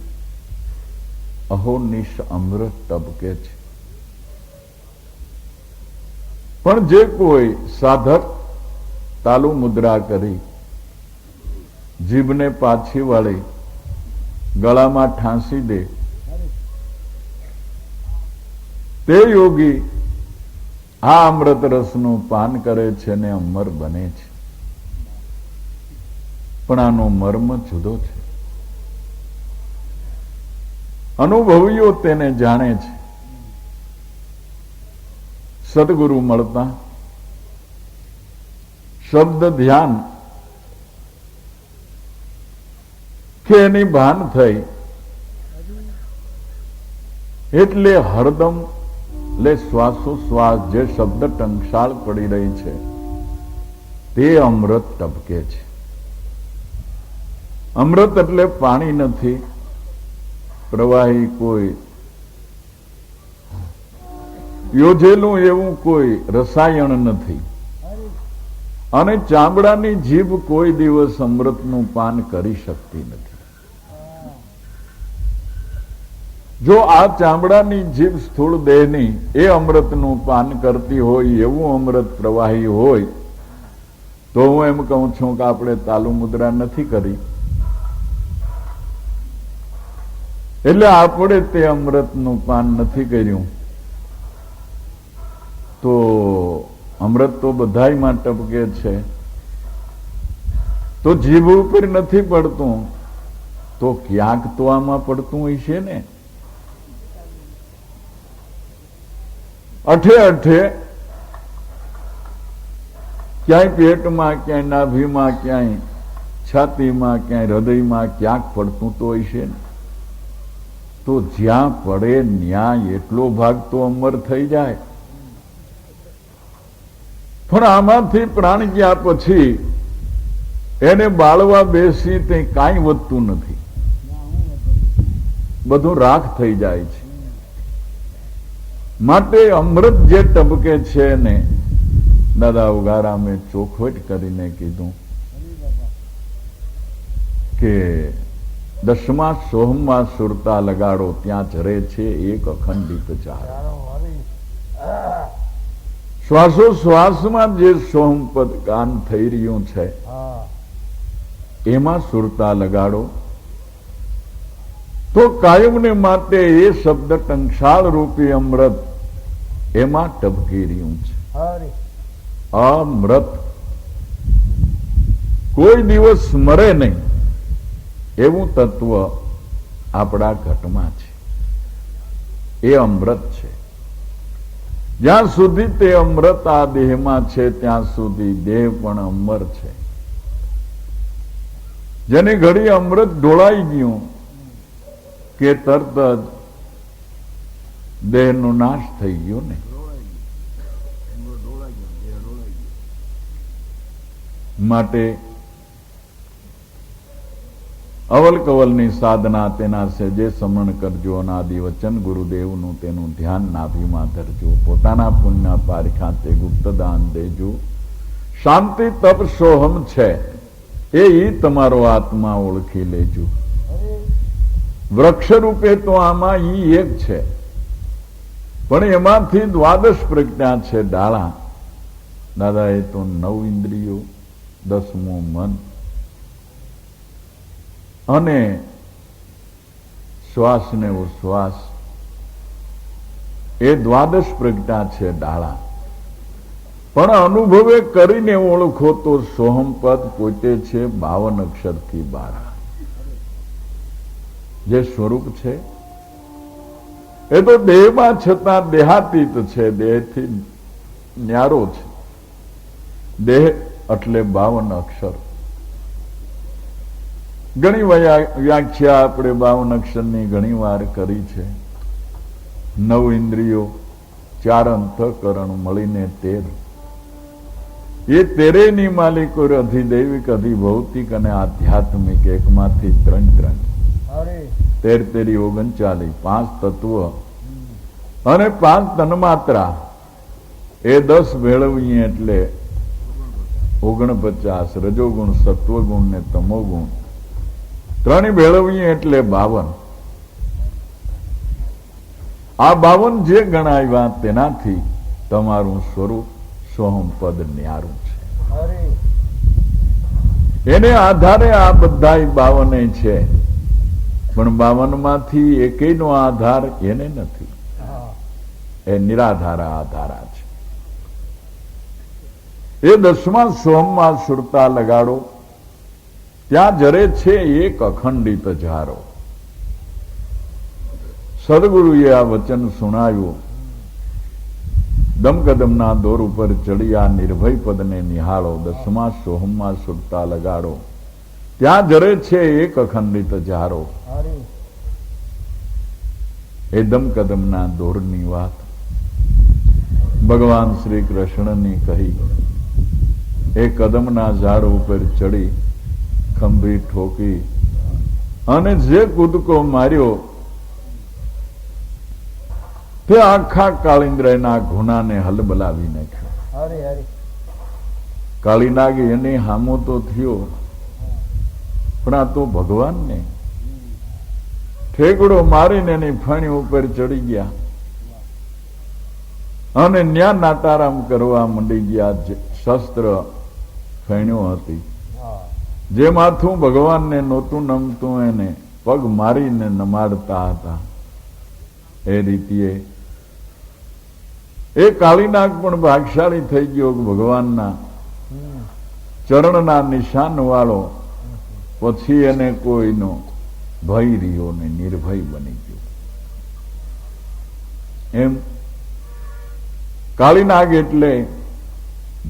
અહોનિશ અમૃત ટપકે છે. પણ જે કોઈ સાધક તાલુ મુદ્રા કરી જીભને પાછી વાળી ગળામાં ઠાંસી દે, તે યોગી આ અમૃત રસનું પાન કરે છે ને અમર બને છે. પણ આનો મર્મ જુદો છે. અનુભવીઓ તેને જાણે છે. સદગુરુ મળતા શબ્દ ધ્યાન કે એની ભાન થઈ એટલે હરદમ લે શ્વાસોશ્વાસ જે શબ્દ ટંકશાળ પડી રહી છે તે અમૃત ટપકે છે. અમૃત એટલે પાણી નથી, પ્રવાહી કોઈ યોજેલું એવું કોઈ રસાયણ નથી, હરી અને ચામડાની જીભ કોઈ દિવસ અમૃતનું પાન કરી શકતી નથી. જો આ ચામડાની જીભ સ્થૂળ દેહની એ અમૃતનું પાન કરતી હોય, એવું અમૃત પ્રવાહી હોય, તો હું એમ કહું છું કે આપણે તાલુ મુદ્રા નથી કરી, એટલે આપણે તે અમૃતનું પાન નથી કર્યું. તો અમૃત તો બધાયમાં ટપકે છે, તો જીભ ઉપર નથી પડતું, તો ક્યાંક તો આમાં પડતું હશે ને. અઠે અઠે ક્યાંય પેટમાં, ક્યાંય નાભીમાં, ક્યાંય છાતીમાં, ક્યાંય હૃદયમાં ક્યાંક પડતું તો હશે ને. તો જ્યાં પડે ન્યાય એટલો ભાગ તો અમર થઈ જાય. પણ આમાંથી પ્રાણ ગયા પછી એને બાળવા બેસી તે કાંઈ વધતું નથી, બધું રાખ થઈ જાય છે. માટે અમૃત જે ટપકે છે ને, દાદા ઉગારામે ચોખવટ કરીને કીધું કે 10મા સોહમમાં સુરતા લગાડો, ત્યાં જરે છે એક અખંડિત ચાર. ચારો હરી શ્વાસોશ્વાસમાં જે સોહમપદ ગાન થઈ રહ્યું છે, હા એમાં સુરતા લગાડો, તો કાયમને માટે એ શબ્દ ટંકશાળ રૂપી અમૃત એમાં ટપકી રહ્યું છે. હરી અમૃત કોઈ દિવસ મરે નહીં એવું તત્વ આપણા ઘટમાં છે. એ અમૃત છે. જ્યાં સુધી તે અમૃત આ દેહમાં છે, ત્યાં સુધી દેહ પણ અમર છે. જેની ઘડી અમૃત ઢોળાઈ ગયું કે તરત જ દેહનો નાશ થઈ ગયો ને. માટે અવલ કવલની સાધના તેના છે જે સમરણ કરજો, અનાદિ વચન ગુરુદેવનું તેનું ધ્યાન નાભીમાં ધરજો, પોતાના પુણ્ય પારખાતે ગુપ્ત દાન દેજો. શાંતિ તપ સોહમ છે એ તમારો આત્મા ઓળખી લેજો. હરી વૃક્ષ રૂપે તો આમાં ઈ એક છે, પણ એમાંથી દ્વાદશ પ્રજ્ઞા છે ડાળા. દાદા એ તો 9 ઇન્દ્રિયો, 10મું મન અને શ્વાસ ને ઉશ્વાસ, એ દ્વાદશ પ્રજ્ઞા છે ડાળા. પણ અનુભવે કરીને ઓળખો તો સોહમપદ પોતે છે 52 અક્ષરથી 12. જે સ્વરૂપ છે એ તો દેહમાં છતાં દેહાતીત છે, દેહથી ન્યારો છે. દેહ એટલે 52 અક્ષર. ઘણી વ્યાખ્યા આપણે 52 અક્ષરની ઘણી વાર કરી છે. 9 ઇન્દ્રિયો, 4 અંતઃકરણ મળીને 13. એ 13ની માલિકો અધિદૈવિક, અધિભૌતિક અને આધ્યાત્મિક, એકમાંથી 3 હરી 13 39, 5 તત્વ અને 5 તન્માત્રા. એ 10 ભેળવીએ એટલે 49. રજોગુણ, સત્વગુણ ને તમોગુણ 3 ભેળવીએ એટલે 52. આ 52 જે ગણાવ્યા તેનાથી તમારું સ્વરૂપ સોહમપદ ન્યારું છે. હરી એને આધારે આ બધા 52 છે, પણ 52 માંથી એકેયનો આધાર એને નથી. હા એ નિરાધારા આધારા છે. એ 10મા સોહમમાં સુરતા લગાડો, ત્યાં જરે છે એક અખંડિત જારો. સદગુરુએ આ વચન સુણાવ્યું. દમકદમના દોર ઉપર ચડી આ નિર્ભય પદને નિહાળો, 10મા સોહમમાં સુરતા લગાડો, ત્યાં જરે છે એક અખંડિત જારો. હરી એ દમકદમના દોરની વાત ભગવાન શ્રી કૃષ્ણની કહી. એ કદમના ઝાડ ઉપર ચડી ખંભી ઠોકી અને જે કૂદકો માર્યો તે આખા કાળિન્દ્રના ગુનાને હલબલાવી નાખ્યો. હરી હરી કાળીનાગ એને હામો તો થયો, પણ આ તો ભગવાનને ઠેકડો મારીને એની ફણી ઉપર ચડી ગયા અને ન્યા નાટારામ કરવા મંડી ગયા. શસ્ત્ર ફેણ્યો હતી, હા જે માથું ભગવાનને નહોતું નમતું એને પગ મારીને નમાડતા હતા. એ રીતે એ કાળીનાગ પણ ભાગશાળી થઈ ગયો. ભગવાનના ચરણના નિશાન વાળો. પછી એને કોઈનો ભય રહ્યો ને નિર્ભય બની ગયો. એમ કાળીનાગ એટલે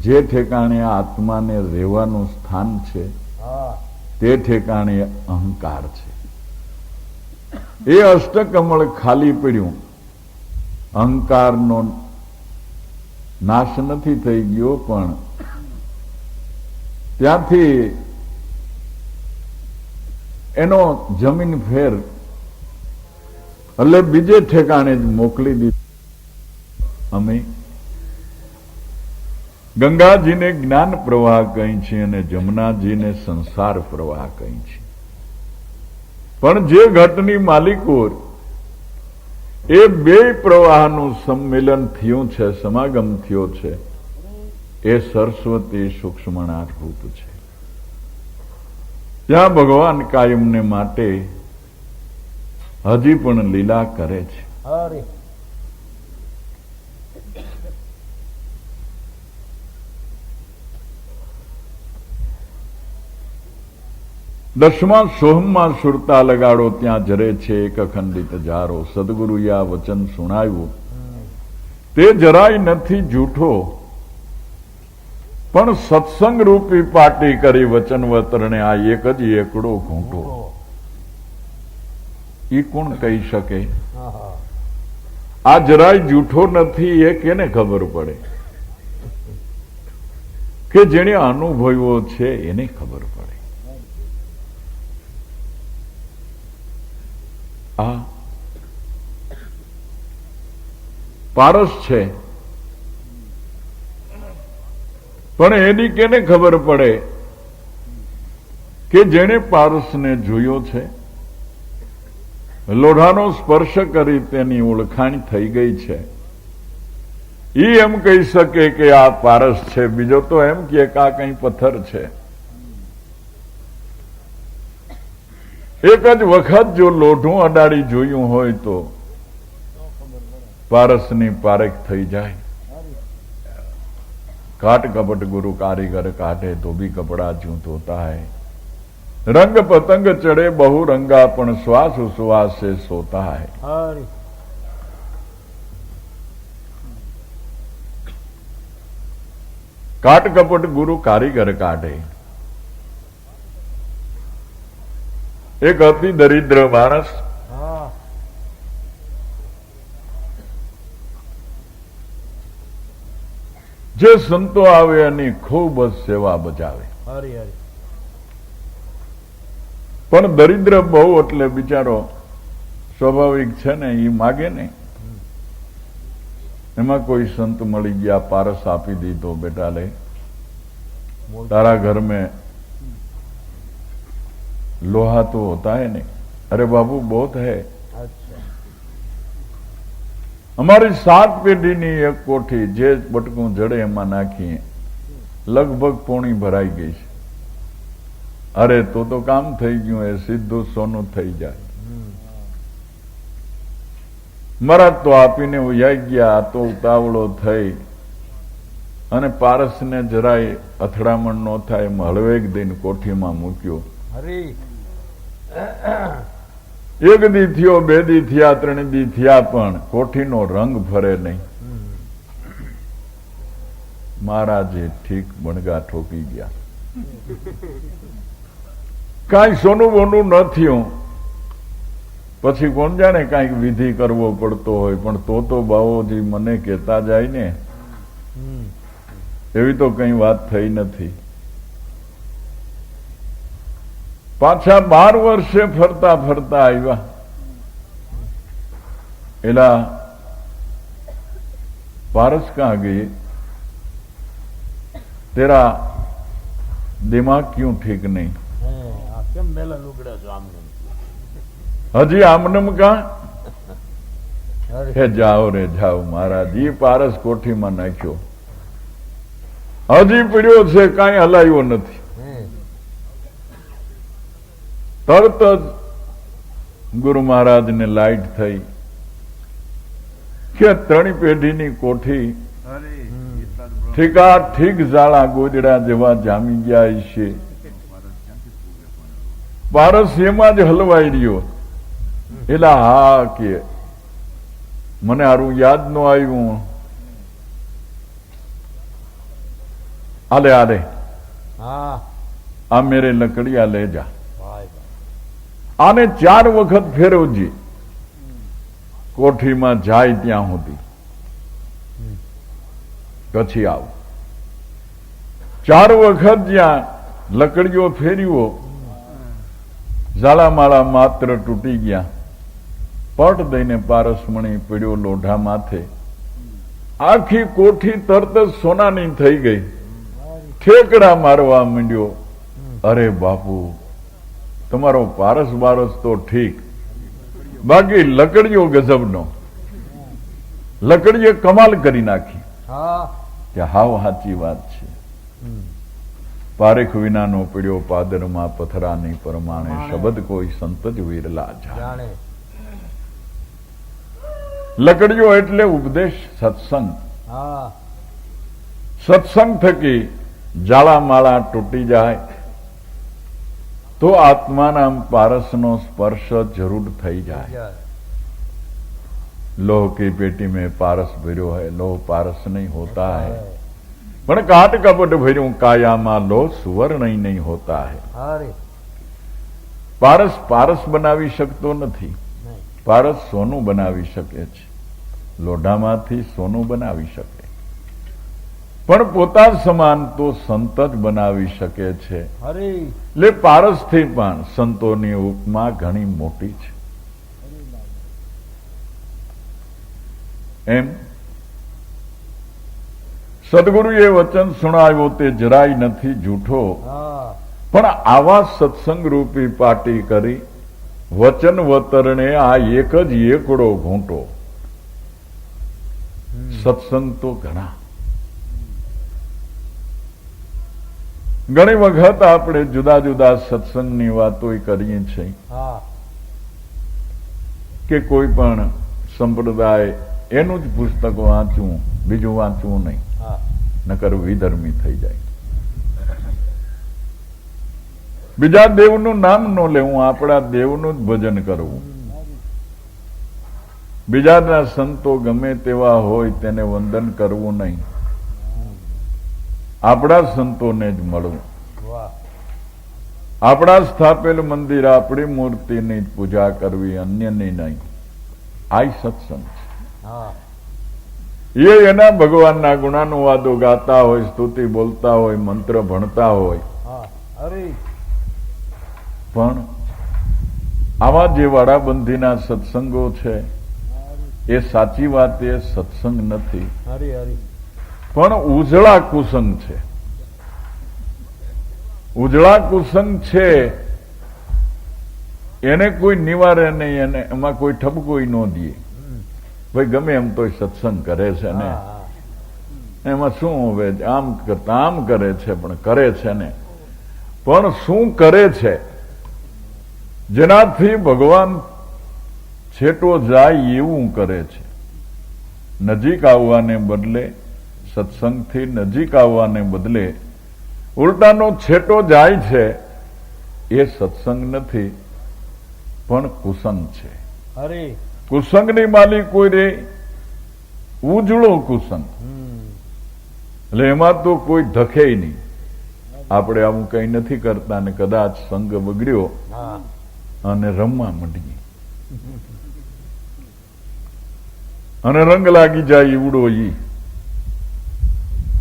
જે ઠેકાણે આત્માને રહેવાનું સ્થાન છે હા તે ઠેકાણે અહંકાર છે. એ અષ્ટકમળ ખાલી પડ્યું. અહંકારનો નાશ નથી થઈ ગયો, પણ ત્યાંથી એનો જમીન ફેર એટલે બીજે ઠેકાણે જ મોકલી દીધું. અમે ગંગાજીને જ્ઞાન પ્રવાહ કહી છે અને જમનાજીને સંસાર પ્રવાહ કહી છે. પણ જે ઘટની માલિકો એ બે પ્રવાહનું સંમેલન થયું છે, સમાગમ થયો છે, એ સરસ્વતી સૂક્ષ્મના રૂપ છે. ત્યાં ભગવાન કાયમને માટે હજી પણ લીલા કરે છે. હરી દસમા સોહમમાં સુરતા લગાડો ત્યાં જરે છે એક અખંડિત જારો. સદગુરુએ આ વચન સુણાવ્યું તે જરાય નથી જૂઠો, પણ સત્સંગ રૂપી પાટી કરી વચન વતરણે આ એક જ એકડો ઘૂંટો. એ કોણ કહી શકે? હા હા આ જરાય જૂઠો નથી એ કેને ખબર પડે? કે જેને અનુભવ્યો છે એને ખબર પડે. આ પારસ છે, પણ એની કેને ખબર પડે કે જેને પારસને જોયો છે? લોઢાનો સ્પર્શ કરી તેની ઓળખાણ થઈ ગઈ છે. ઈ એમ કહી શકે કે આ પારસ છે, બીજો તો એમ કે આ કઈ પથ્થર છે. એક જ વખત જો લોઢું અડાડી જોયું હોય તો પારસની પારેખ થઈ જાય. काट कपट गुरु कारीगर काटे तो भी कपड़ा ज्यों होता है. रंग पतंग चढ़े बहु रंगापन श्वास उश्वास से सोता है. हरी काट कपट गुरु कारीगर काटे. एक अति दरिद्र मानस હા જે સંતો આવે એની ખૂબ જ સેવા બજાવે, હરી હરી પણ દરિદ્ર બહુ એટલે બિચારો સ્વાભાવિક છે ને, એ માગે ને. એમાં કોઈ સંત મળી ગયા, પારસ આપી દીધો, બેટા લે तारा घर में लोहा तो होता है नहीं. अरे बाबू बहुत है. અચ્છા हमारी 7 પેઢીની એક કોઠી જે બટકું જડે એમાં નાખીએ લગભગ પોણી ભરાઈ ગઈ છે. અરે તો કામ થઈ ગયું, એ સીધું સોનું થઈ જાય. મરાજ તો આપીને ઉયાઈ ગયા. આ તો ઉતાવળો થઈ અને પારસને જરાય અથડામણ ન થાય એમ હળવેક દઈને કોઠીમાં મૂક્યો. હરી એક દી થયો, 2 દી થયા, 3 દી થયા, પણ કોઠીનો રંગ ફરે નહીં. મહારાજે ઠીક બણગા ઠોકી ગયા. કાંઈ સોનું બોનું ન થયું. પછી કોણ જાણે કાંઈક વિધિ કરવો પડતો હોય, પણ તો બાવોજી મને કહેતા જાય ને, એવી તો કઈ વાત થઈ નથી. પાછા 12 વર્ષે ફરતા ફરતા આવ્યા. એલા पारस कहाँ गई? तेरा दिमाग क्यों ठीक नहीं? કેમ મેલા લુગડા છો આમને? હજી આમનમ કાં? હરી હે જાઓ રે જાઓ મહારાજ, ઈ પારસ કોઠીમાં નાખ્યો, હજી પીડ્યો છે, કાંઈ હલાયો નથી. તરત જ ગુરુ મહારાજને લાઈટ થઈ કે ત્રણી પેઢીની કોઠી ઠીકા ઠીક ઝાડા ગોદડા જેવા જામી ગયા છે. પારસ એમાં જ હલવાઈ રહ્યો. એલા હા કે મને હારું યાદ ન આવ્યું. આલે આલે હા આ મેરે લકડિયા લે જા. ભાઈ આને 4 વખત ફેરવજી કોઠીમાં જાય ત્યાં સુધી, પછી આવ. 4 વખત જ્યાં લકડીઓ ફેર્યો, ઝાલામાળા માત્ર તૂટી ગયા. પટ દઈને પારસમણી પીડ્યો લોઢા માથે. આખી કોઠી તરત જ સોનાની થઈ ગઈ. ઠેકડા મારવા માંડ્યો. અરે બાપુ, તમારો પારસ બારસ તો ઠીક, બાકી લકડીઓ ગજબનો. લકડીએ કમાલ કરી નાખી. હા કે હાવ સાચી વાત છે. પારેખ વિનાનો પીડ્યો પાદરમાં પથરાની પરમાણે, શબ્દ કોઈ સંત જ વિરલા જાણે. જાણે લકડીઓ એટલે ઉપદેશ, સત્સંગ. હા સત્સંગ થકી જાળામાળા તૂટી જાય તો આત્માના પારસનો સ્પર્શ જરૂર થઈ જાય. જાય. लोह की पेटी में पारस भर्यो है, लोह पारस नहीं होता है, પણ કાટ કપટ ભર્યું કાયામાં લોહ સુવર્ણ નહીં હોતા है. હરી પારસ પારસ બનાવી શકતો નથી. નહીં પારસ સોનું બનાવી શકે છે, લોઢામાંથી સોનું બનાવી શકે, પણ પોતા સમાન તો સંત જ બનાવી શકે છે. હરી એટલે પારસથી પણ સંતોની ઉપમા ઘણી મોટી છે. એમ સદગુરુએ વચન સુણાવ્યો તે જરાય નથી જૂઠો, હા પણ આવા સત્સંગ રૂપી પાટી કરી વચન વતરણે આ એક જ એકડો ઘૂંટો. સત્સંગ તો ઘણા. ઘણી વખત આપણે જુદા જુદા સત્સંગની વાતો કરીએ છીએ હા કે કોઈ પણ સંપ્રદાય એનું જ પુસ્તક વાંચવું, બીજું વાંચવું નહીં, હા નકર વિધર્મી થઈ જાય. બીજા દેવનું નામ ન લેવું, આપણા દેવનું જ ભજન કરવું. બીજાના સંતો ગમે તેવા હોય તેને વંદન કરવું નહીં, આપણા સંતોને જ મળવું. વાહ આપણા સ્થાપેલ મંદિર, આપણી મૂર્તિની જ પૂજા કરવી, અન્યની નહીં. આ સત્સંગ છે. હા એ એના ભગવાનના ગુણાનુવાદો ગાતા હોય, સ્તુતિ બોલતા હોય, મંત્ર ભણતા હોય, હા હરી પણ આવા જે વાડાબંધીના સત્સંગો છે એ સાચી વાત એ સત્સંગ નથી, હરી હરી પણ ઉજળા કુસંગ છે. ઉજળા કુસંગ છે એને કોઈ નિવારે નહીં, એને એમાં કોઈ ઠપકોઈ ન દે. ભાઈ ગમે એમ તો સત્સંગ કરે છે ને, હા હા એમાં શું હવે આમ કરતા આમ કરે છે, પણ કરે છે ને. પણ શું કરે છે જેનાથી ભગવાન છેટો જાય એવું કરે છે. નજીક આવવાને બદલે, સત્સંગથી નજીક આવવાને બદલે ઉલટાનો છેટો જાય છે. એ સત્સંગ નથી પણ કુસંગ છે. હરી કુસંગની માલિક કોઈ રે, ઉજળો કુસંગ. એટલે એમાં તો કોઈ ધખે નહીં. આપણે આવું કઈ નથી કરતા ને કદાચ સંગ બગડ્યો હા અને રમવા માંડીએ અને રંગ લાગી જાય ઈવડો ઈ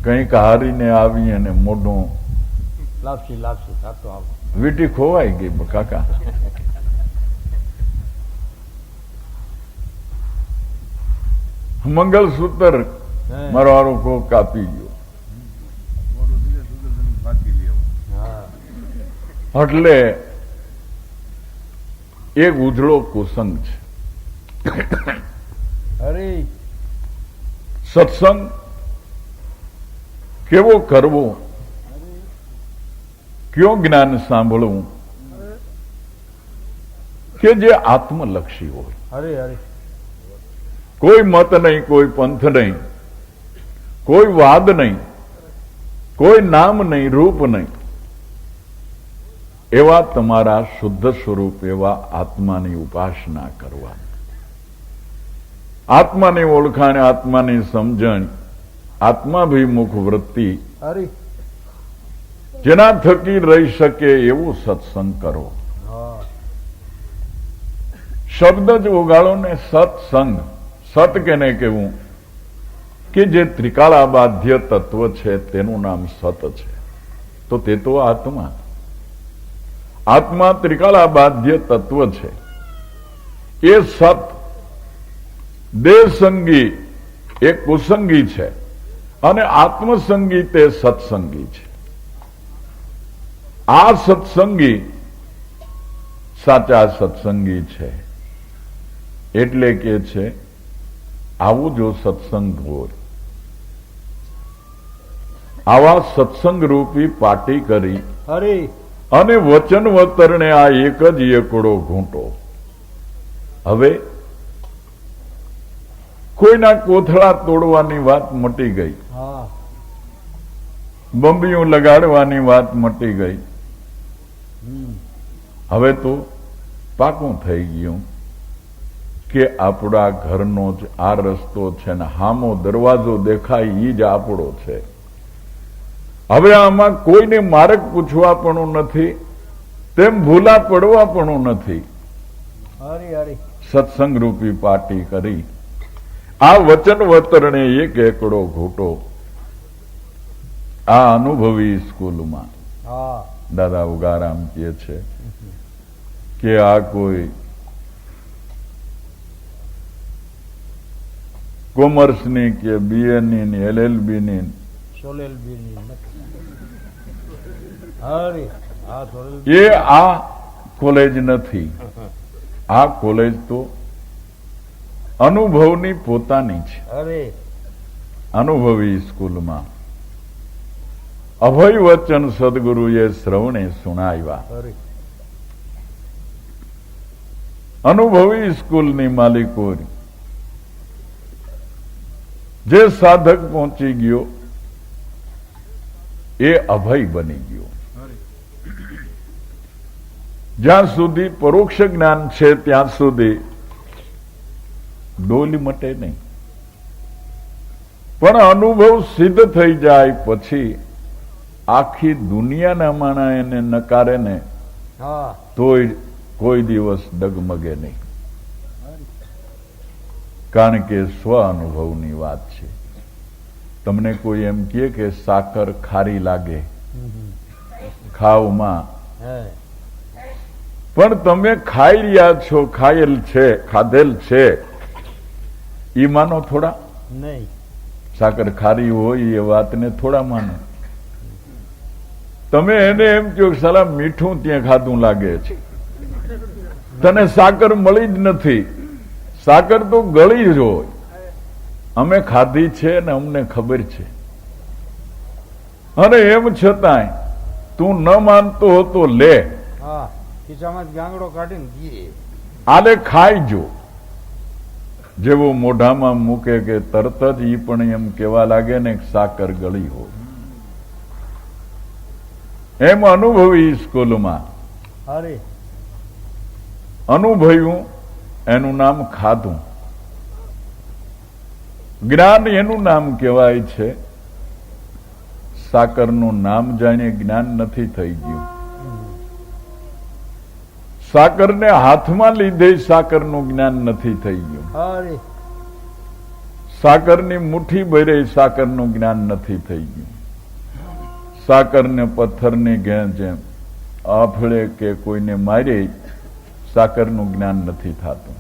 કંઈક હારીને આવી અને મોઢું લાપસી લાપસી થતો આવો. વીટી ખોવાઈ ગઈ કાકા. મંગલસૂત્ર હે. મારો હારો કોક કાપી ગયો. હા એટલે એક ઉજળો કુસંગ છે. હરે સત્સંગ કેવો કરવો, કયો જ્ઞાન સાંભળવું કે જે આત્મલક્ષી હોય. હરે હરે કોઈ મત નહીં, કોઈ પંથ નહીં, કોઈ વાદ નહીં, કોઈ નામ નહીં, રૂપ નહીં, એવા તમારા શુદ્ધ સ્વરૂપ એવા આત્માની ઉપાસના કરવા, આત્માની ઓળખાણ, આત્માની સમજણ, આત્માભિમુખ વૃત્તિ, હરે જેના થકી રહી શકે એવું સત્સંગ કરો. હા શબ્દ જ ઓગાળો ને સત્સંગ. સત કેને કહેવું કે જે ત્રિકાળાબાધ્ય તત્વ છે તેનું નામ સત છે. તો તે તો આત્મા, આત્મા ત્રિકાળાબાધ્ય તત્વ છે. એ સત દેહસંગી એ કુસંગી છે અને આત્મસંગી તે સત્સંગી છે. આ સત્સંગી સાચા સત્સંગી છે. એટલે કે છે આવું જો સત્સંગ હોય, આવા સત્સંગ રૂપી પાટી કરી હરે અને વચન વતરને આ એક જ એકડો ઘૂંટો. હવે કોઈના કોથળા તોડવાની વાત મટી ગઈ, હા બંબીઓ લગાડવાની વાત મટી ગઈ. હમ હવે તો પાકું થઈ ગયું કે આપણા ઘરનો જ આ રસ્તો છે ને હામો દરવાજો દેખાય ઈ જ આપણો છે. હવે આમાં કોઈને માર્ગ પૂછવા પણ નથી, તેમ ભૂલા પડવા પણ નથી. હરે હરે સત્સંગ રૂપી પાટી કરી આ વચન વતરને એક એકડો ઘૂંટો. આ અનુભવી સ્કૂલમાં હા દાદા ઉગારામ કહે છે કે આ કોઈ કોમર્સની કે બીએની ની LLB ની સોલેલ બીની હરે હા સોલેલ એ આ કોલેજ નથી. આ કોલેજ તો અનુભવની પોતાની છે. હરે અનુભવી સ્કૂલમાં અભય વચન સદગુરુએ શ્રવણે સુણાવ્યા. હરે અનુભવી સ્કૂલની માલિકો જે સાધક પહોંચી ગયો એ અભય બની ગયો. જ્યાં સુધી પરોક્ષ જ્ઞાન છે ત્યાં સુધી ડોલી મટે નહીં, પણ અનુભવ સિદ્ધ થઈ જાય પછી આખી દુનિયાના માણા એને નકારે ને હા તોય કોઈ દિવસ ડગમગે નહીં. કારણ કે સ્વ અનુભવની વાત છે. તમને કોઈ એમ કહે કે સાકર ખારી લાગે ખાવમાં, હે પણ તમે ખાઈ રહ્યા છો, ખાયેલ છે, ખાધેલ છે, ઈ માનો થોડા? નહીં સાકર ખારી હોય એ વાતને થોડા માનો. તમે એને એમ કહો કે સાલા મીઠું ત્યાં ખાધું લાગે છે, તને સાકર મળી જ નથી. સાકર તો ગળી જ હોય. અમે ખાધી છે ને અમને ખબર છે. અને એમ છતાંય તું ન માનતો હતો લે, હા ખિસ્સામાં જ ગાંગડો કાઢીને દીએ. આલે ખાઈ જો. જેવો મોઢામાં મૂકે કે તરત જ ઈ પણ એમ કેવા લાગે ને કે સાકર ગળી હોય. એમ અનુભવી સ્કૂલમાં હરે અનુભવ્યું એનું નામ ખાધું. જ્ઞાન એનું નામ કહેવાય છે. સાકરનું નામ જાણે જ્ઞાન નથી થઈ ગયું. સાકરને હાથમાં લીધે સાકરનું જ્ઞાન નથી થઈ ગયું. હરે સાકરની મુઠ્ઠી ભરે સાકરનું જ્ઞાન નથી થઈ ગયું. સાકરને પથ્થરની જેમ આફળે કે કોઈને મારે સાકરનું જ્ઞાન નથી થતું.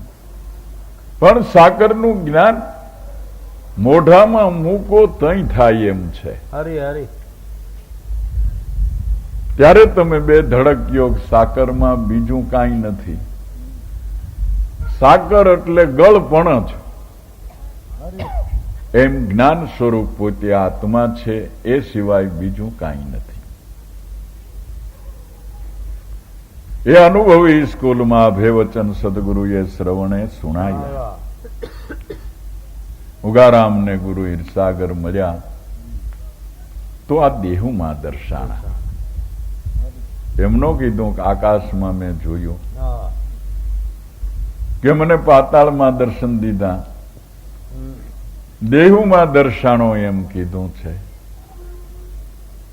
પણ સાકરનું જ્ઞાન મોઢામાં મૂકો તઈ થાય એમ છે. હરી હરી ત્યારે તમે બે ધડકયો સાકરમાં બીજું કાંઈ નથી. સાકર એટલે ગળપણ જ. હરી એમ જ્ઞાન સ્વરૂપ પોતે આત્મા છે, એ સિવાય બીજું કાંઈ નથી. એ અનુભવી સ્કૂલમાં અભયવચન સદગુરુએ શ્રવણે સુણાવ્યા. હા ઉગારામને ગુરુ ઈર્ષાગર મળ્યા તો આ દેહુમાં દર્શાણા. એમનો કીધું કે આકાશમાં મેં જોયું, હા કે મને પાતાળમાં દર્શન દીધા, હમ. દેહુમાં દર્શાણો એમ કીધું છે.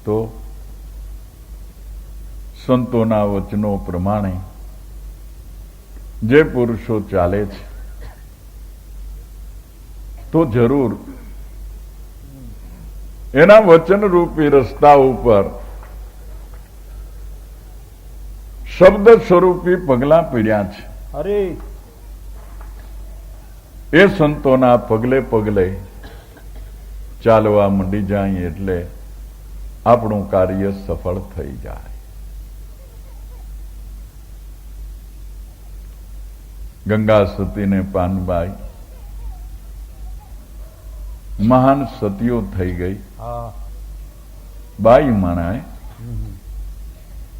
તો સંતોના વચનો પ્રમાણે જે પુરુષો ચાલે છે તો જરૂર એના વચનરૂપી રસ્તા ઉપર શબ્દ સ્વરૂપી પગલા પીડ્યા છે. હરી એ સંતોના પગલે પગલે ચાલવા મંડી જાય એટલે આપણું કાર્ય સફળ થઈ જાય. ગંગા સતીને પાનબાઈ મહાન સતીઓ થઈ ગઈ. હા બાઈ માણાએ હમ.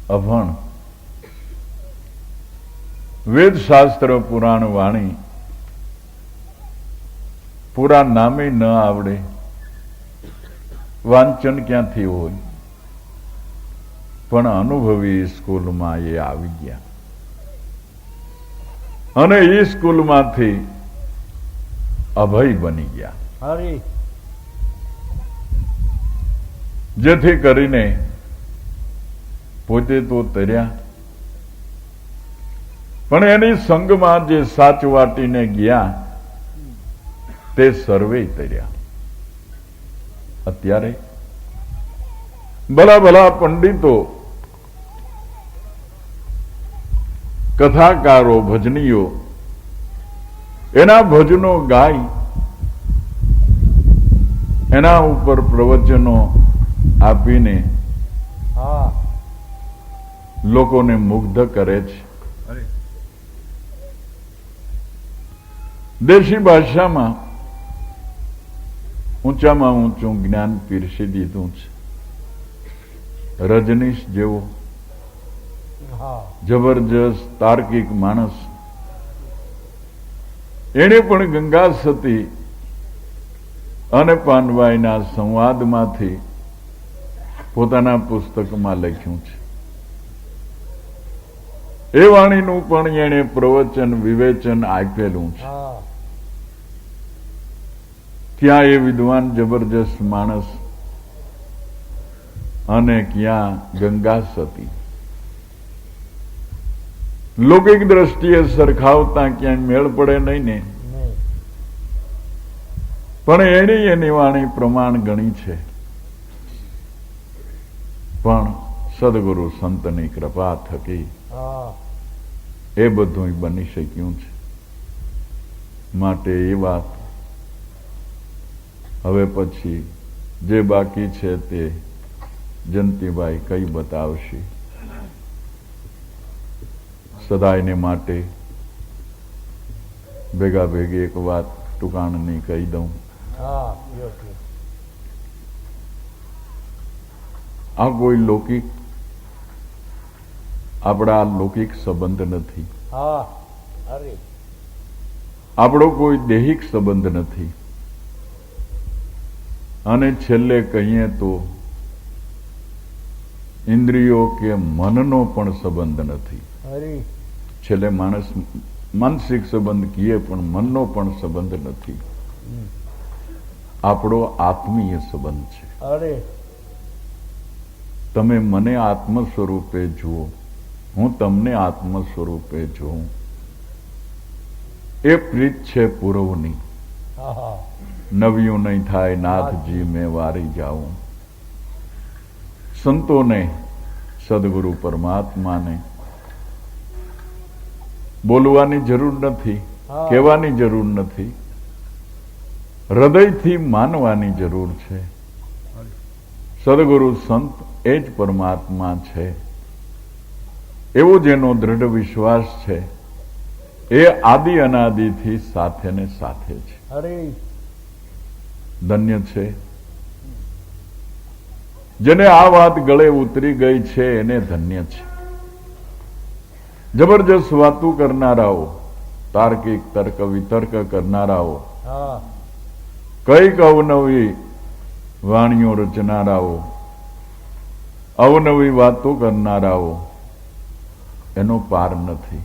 અભણ, વેદ શાસ્ત્ર પુરાણ વાણી પૂરા નામે ન આવડે, વાંચન ક્યાંથી હોય, પણ અનુભવી સ્કૂલમાં એ આવી ગયા અને એ સ્કૂલમાંથી અભય બની ગયા. હરી જેથી કરીને પોતે તો તર્યા, પણ એની સંગમાં જે સાચવાટીને ગયા તે સર્વે તર્યા. અત્યારે ભલા ભલા પંડિતો, કથાકારો, ભજનીઓ એના ભજનો ગાય, એના ઉપર પ્રવચનો આપીને હા લોકોને મુગ્ધ કરે છે. દેશી ભાષામાં ઊંચામાં ઊંચું જ્ઞાન પીરસી દીધું છે. રજનીશ જેવો હા જબરજસ્ત તાર્કિક માણસ, એણે પણ ગંગા સતી અને પાનબાઈના સંવાદમાંથી પોતાના પુસ્તકમાં લખ્યું છે. એ વાણીનું પણ એણે પ્રવચન વિવેચન આપેલું છે. હા ક્યાં એ વિદ્વાન જબરજસ્ત માણસ અને ક્યાં ગંગા સતી. લૌકિક દ્રષ્ટિએ સરખાવતા ક્યાંય મેળ પડે નહીં ને, નહીં પણ એની વાણી પ્રમાણ ગણી છે. પણ સદગુરુ સંતની કૃપા થકી હા એ બધું બની શક્યું છે. માટે એ વાત હવે પછી જે બાકી છે તે જયંતિભાઈ કઈ બતાવશે. સદાયને માટે ભેગા ભેગી એક વાત ટૂંકાણની કહી દઉં. હા યો યો. આ કોઈ લૌકિક, આપણા લૌકિક સંબંધ નથી, હા હરી આપણો કોઈ દૈહિક સંબંધ નથી, અને છેલ્લે કહીએ તો ઇન્દ્રિયો કે મનનો પણ સંબંધ નથી. હરી છેલ્લે માણસ માનસિક સંબંધ કહીએ પણ મનનો પણ સંબંધ નથી. હમ. આપણો આત્મીય સંબંધ છે. હરી તમે મને આત્મ સ્વરૂપે જુઓ, હું તમને આત્મ સ્વરૂપે જોઉં. એ પ્રીત છે પૂર્વની, હા હા નવ્યું નહીં થાય નાથજી મેં વારી જાઉં. સંતોને, સદગુરુ પરમાત્માને બોલવાની જરૂર નથી, હા. કહેવાની જરૂર નથી. હૃદયથી માનવાની જરૂર છે. સદગુરુ સંત એ જ પરમાત્મા છે એવો જેનો દ્રઢ વિશ્વાસ છે એ આદિ અનાદિથી સાથે ને સાથે છે. અરે ધન્ય છે જેને આ વાત ગળે ઉતરી ગઈ છે, એને ધન્ય છે. જબરજસ્ત વાતો કરનારાઓ, તાર્કિક તર્ક વિતર્ક કરનારાઓ, હા કઈક અવનવી વાણીઓ રચનારાઓ, અવનવી વાતો કરનારાઓ, એનો પાર નથી.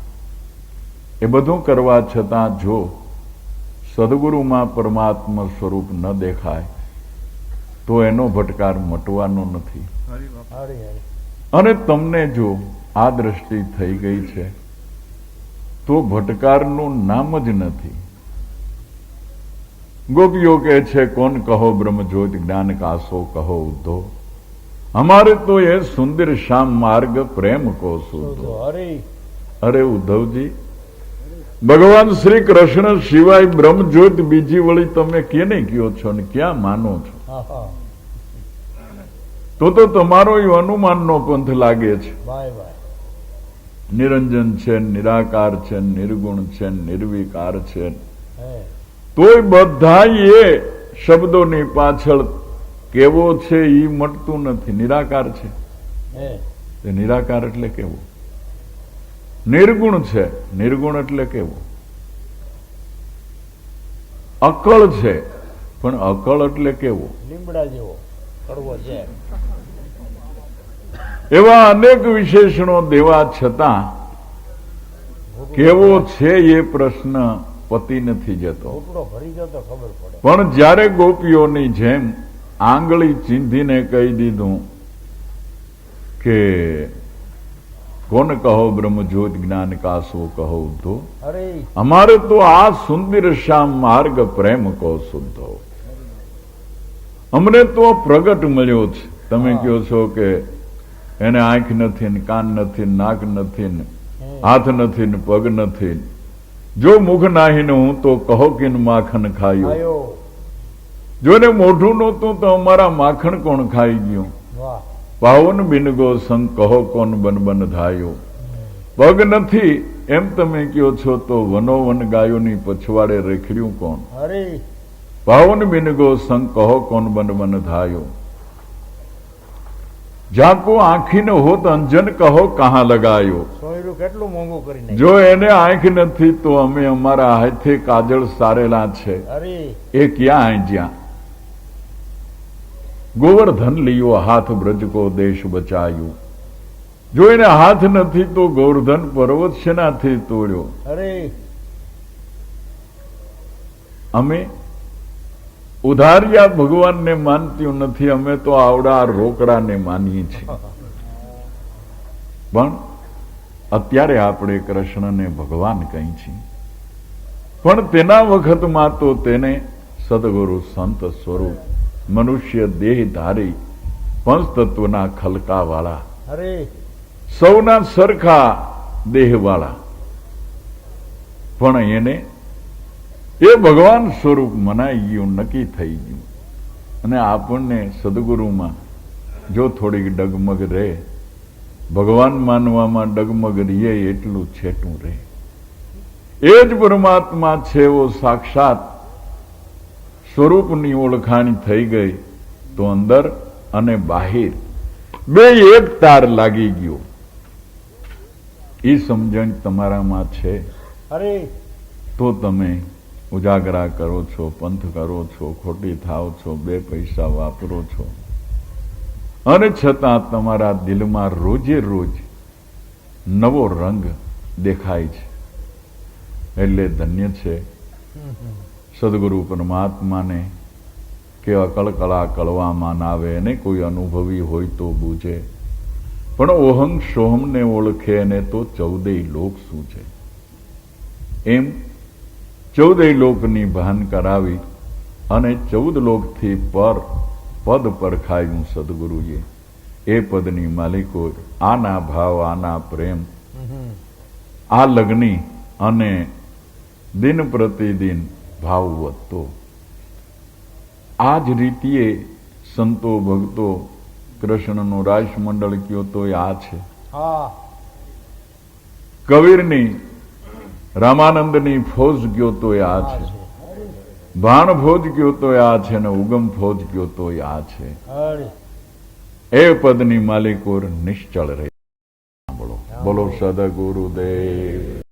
એ બધું કરવા છતાં જો સદગુરુમાં પરમાત્મા સ્વરૂપ ન દેખાય તો એનો ભટકાર મટવાનો નથી. અરે અરે અને તમને જો આ દ્રષ્ટિ થઈ ગઈ છે તો ભટકારનું નામ જ નથી. ગોપીઓ કહે છે, કોણ કહો બ્રહ્મજ્યોત જ્ઞાન કાસો કહો ઉદ્ધો, हमारे तो ये सुंदर श्याम मार्ग प्रेम को सुधो. અરે અરે ઉદ્ધવજી, ભગવાન શ્રી કૃષ્ણ સિવાય બ્રહ્મજ્યોત બીજી વળી તમે કેને કયો છો ને ક્યાં માનો છો? હા હા તો તમારો એ અનુમાનનો પંથ લાગે છે. બાય બાય નિરંજન છે, નિરાકાર છે, નિર્ગુણ છે, નિર્વિકાર છે, હે તોય બધા એ શબ્દોની પાછળ કેવો છે એ મટતું નથી. નિરાકાર છે, હે તે નિરાકાર એટલે કેવો? નિર્ગુણ છે, નિર્ગુણ એટલે કેવો? અકળ છે, પણ અકળ એટલે કેવો? લીમડા જેવો કડવો છે. એવા અનેક વિશેષણો દેવા છતાં કેવો છે એ પ્રશ્ન પતી નથી જતો. ઘૂંટડો ભરી ગયો તો ખબર પડે. પણ જ્યારે ગોપીઓની જેમ આંગળી ચીંધીને કહી દીધું કે કોણ કહો બ્રહ્મજ્યોત જ્ઞાન કાસો કહો ઉદ્ધો, અરે અમારે તો આ સુંદર શ્યામ માર્ગ પ્રેમ કો શુદ્ધો. અમને તો પ્રગટ મળ્યો છે. તમે કહો છો કે એને આંખ નથી ને કાન નથી ને નાક નથી ને હાથ નથી ને પગ નથી, જો મુખ નાહીને હું તો કહો કે માખણ ખાયો. આયો જો એને મોઢું નહોતું તો અમારા માખણ કોણ ખાઈ ગયું? વાહ પાવન બિનગો સંગ કહો કોણ બન બન ધાયો. પગ નથી એમ તમે કહો છો તો વનોવન ગાયોની પછવાડે રેખડ્યું કોણ? અરે પાવન બિનગો સંગ કહો કોણ બન બન ધાયો. જાકો આંખી ન હોત અંજન કહો કહાં લગાયો. સોયરું કેટલું મોંઘું કરી નાખ્યું. જો એને આંખ નથી તો અમે અમારા હાથે કાજળ સારેલા છે અરે એ ક્યાં આંજ્યા? ગોવર્ધન લીયો હાથ બ્રજ કો દેશ બચાયું. જો એને હાથ નથી તો ગોવર્ધન પર્વત શેનાથી તોડ્યો? અરે અમે ઉધારિયા ભગવાનને માનતી નથી, અમે તો આવડા રોકડાને માનીએ છીએ. પણ અત્યારે આપણે કૃષ્ણને ભગવાન કહી છીએ, પણ તેના વખતમાં તો તેને સદગુરુ સંત સ્વરૂપ મનુષ્ય દેહ ધારી પંચતત્વના ખલકાવાળા, અરે સૌના સરખા દેહવાળા, પણ એને એ ભગવાન સ્વરૂપ મનાઈ ગયું, નક્કી થઈ ગયું. અને આપણને સદગુરુમાં જો થોડીક ડગમગ રહે, ભગવાન માનવામાં ડગમગ રહીએ એટલું છેટું રહે. એ જ પરમાત્મા છે એવો સાક્ષાત સ્વરૂપની ઓળખાણ થઈ ગઈ તો અંદર અને બાહિર બે એક તાર લાગી ગયો. એ સમજણ તમારામાં છે અરે તો તમે ઉજાગરા કરો છો, પંથ કરો છો, ખોટી થાવ છો, બે પૈસા વાપરો છો, અને છતાં તમારા દિલમાં રોજે રોજ નવો રંગ દેખાય છે. એટલે ધન્ય છે સદગુરુ પરમાત્માને કે અકળ કળા કળવામાં ના આવે. એને કોઈ અનુભવી હોય તો બૂঝે, પણ ઓહમ સોહમને ઓળખે એને તો 14 લોક શું છે એમ 14 લોકની ભાન કરાવી અને 14 લોકથી પર પદ પરખાયું સદગુરુએ. એ પદની માલિકો આના ભાવ, આના પ્રેમ, આ લગ્ની અને દિન પ્રતિદિન ભાવ વધતો. આ જ રીતિએ સંતો ભક્તો કૃષ્ણનો રાસ મંડળ કયો તો આ છે. હા કબીરની રામાનંદની ફોજ કયો તો આ છે. ભાણ ફોજ કયો તો આ છે ને ઉગમ ફોજ કયો તો આ છે. હરી એ પદની માલિકોર નિશ્ચળ રહે. બોલો બોલો સદગુરુદેવ.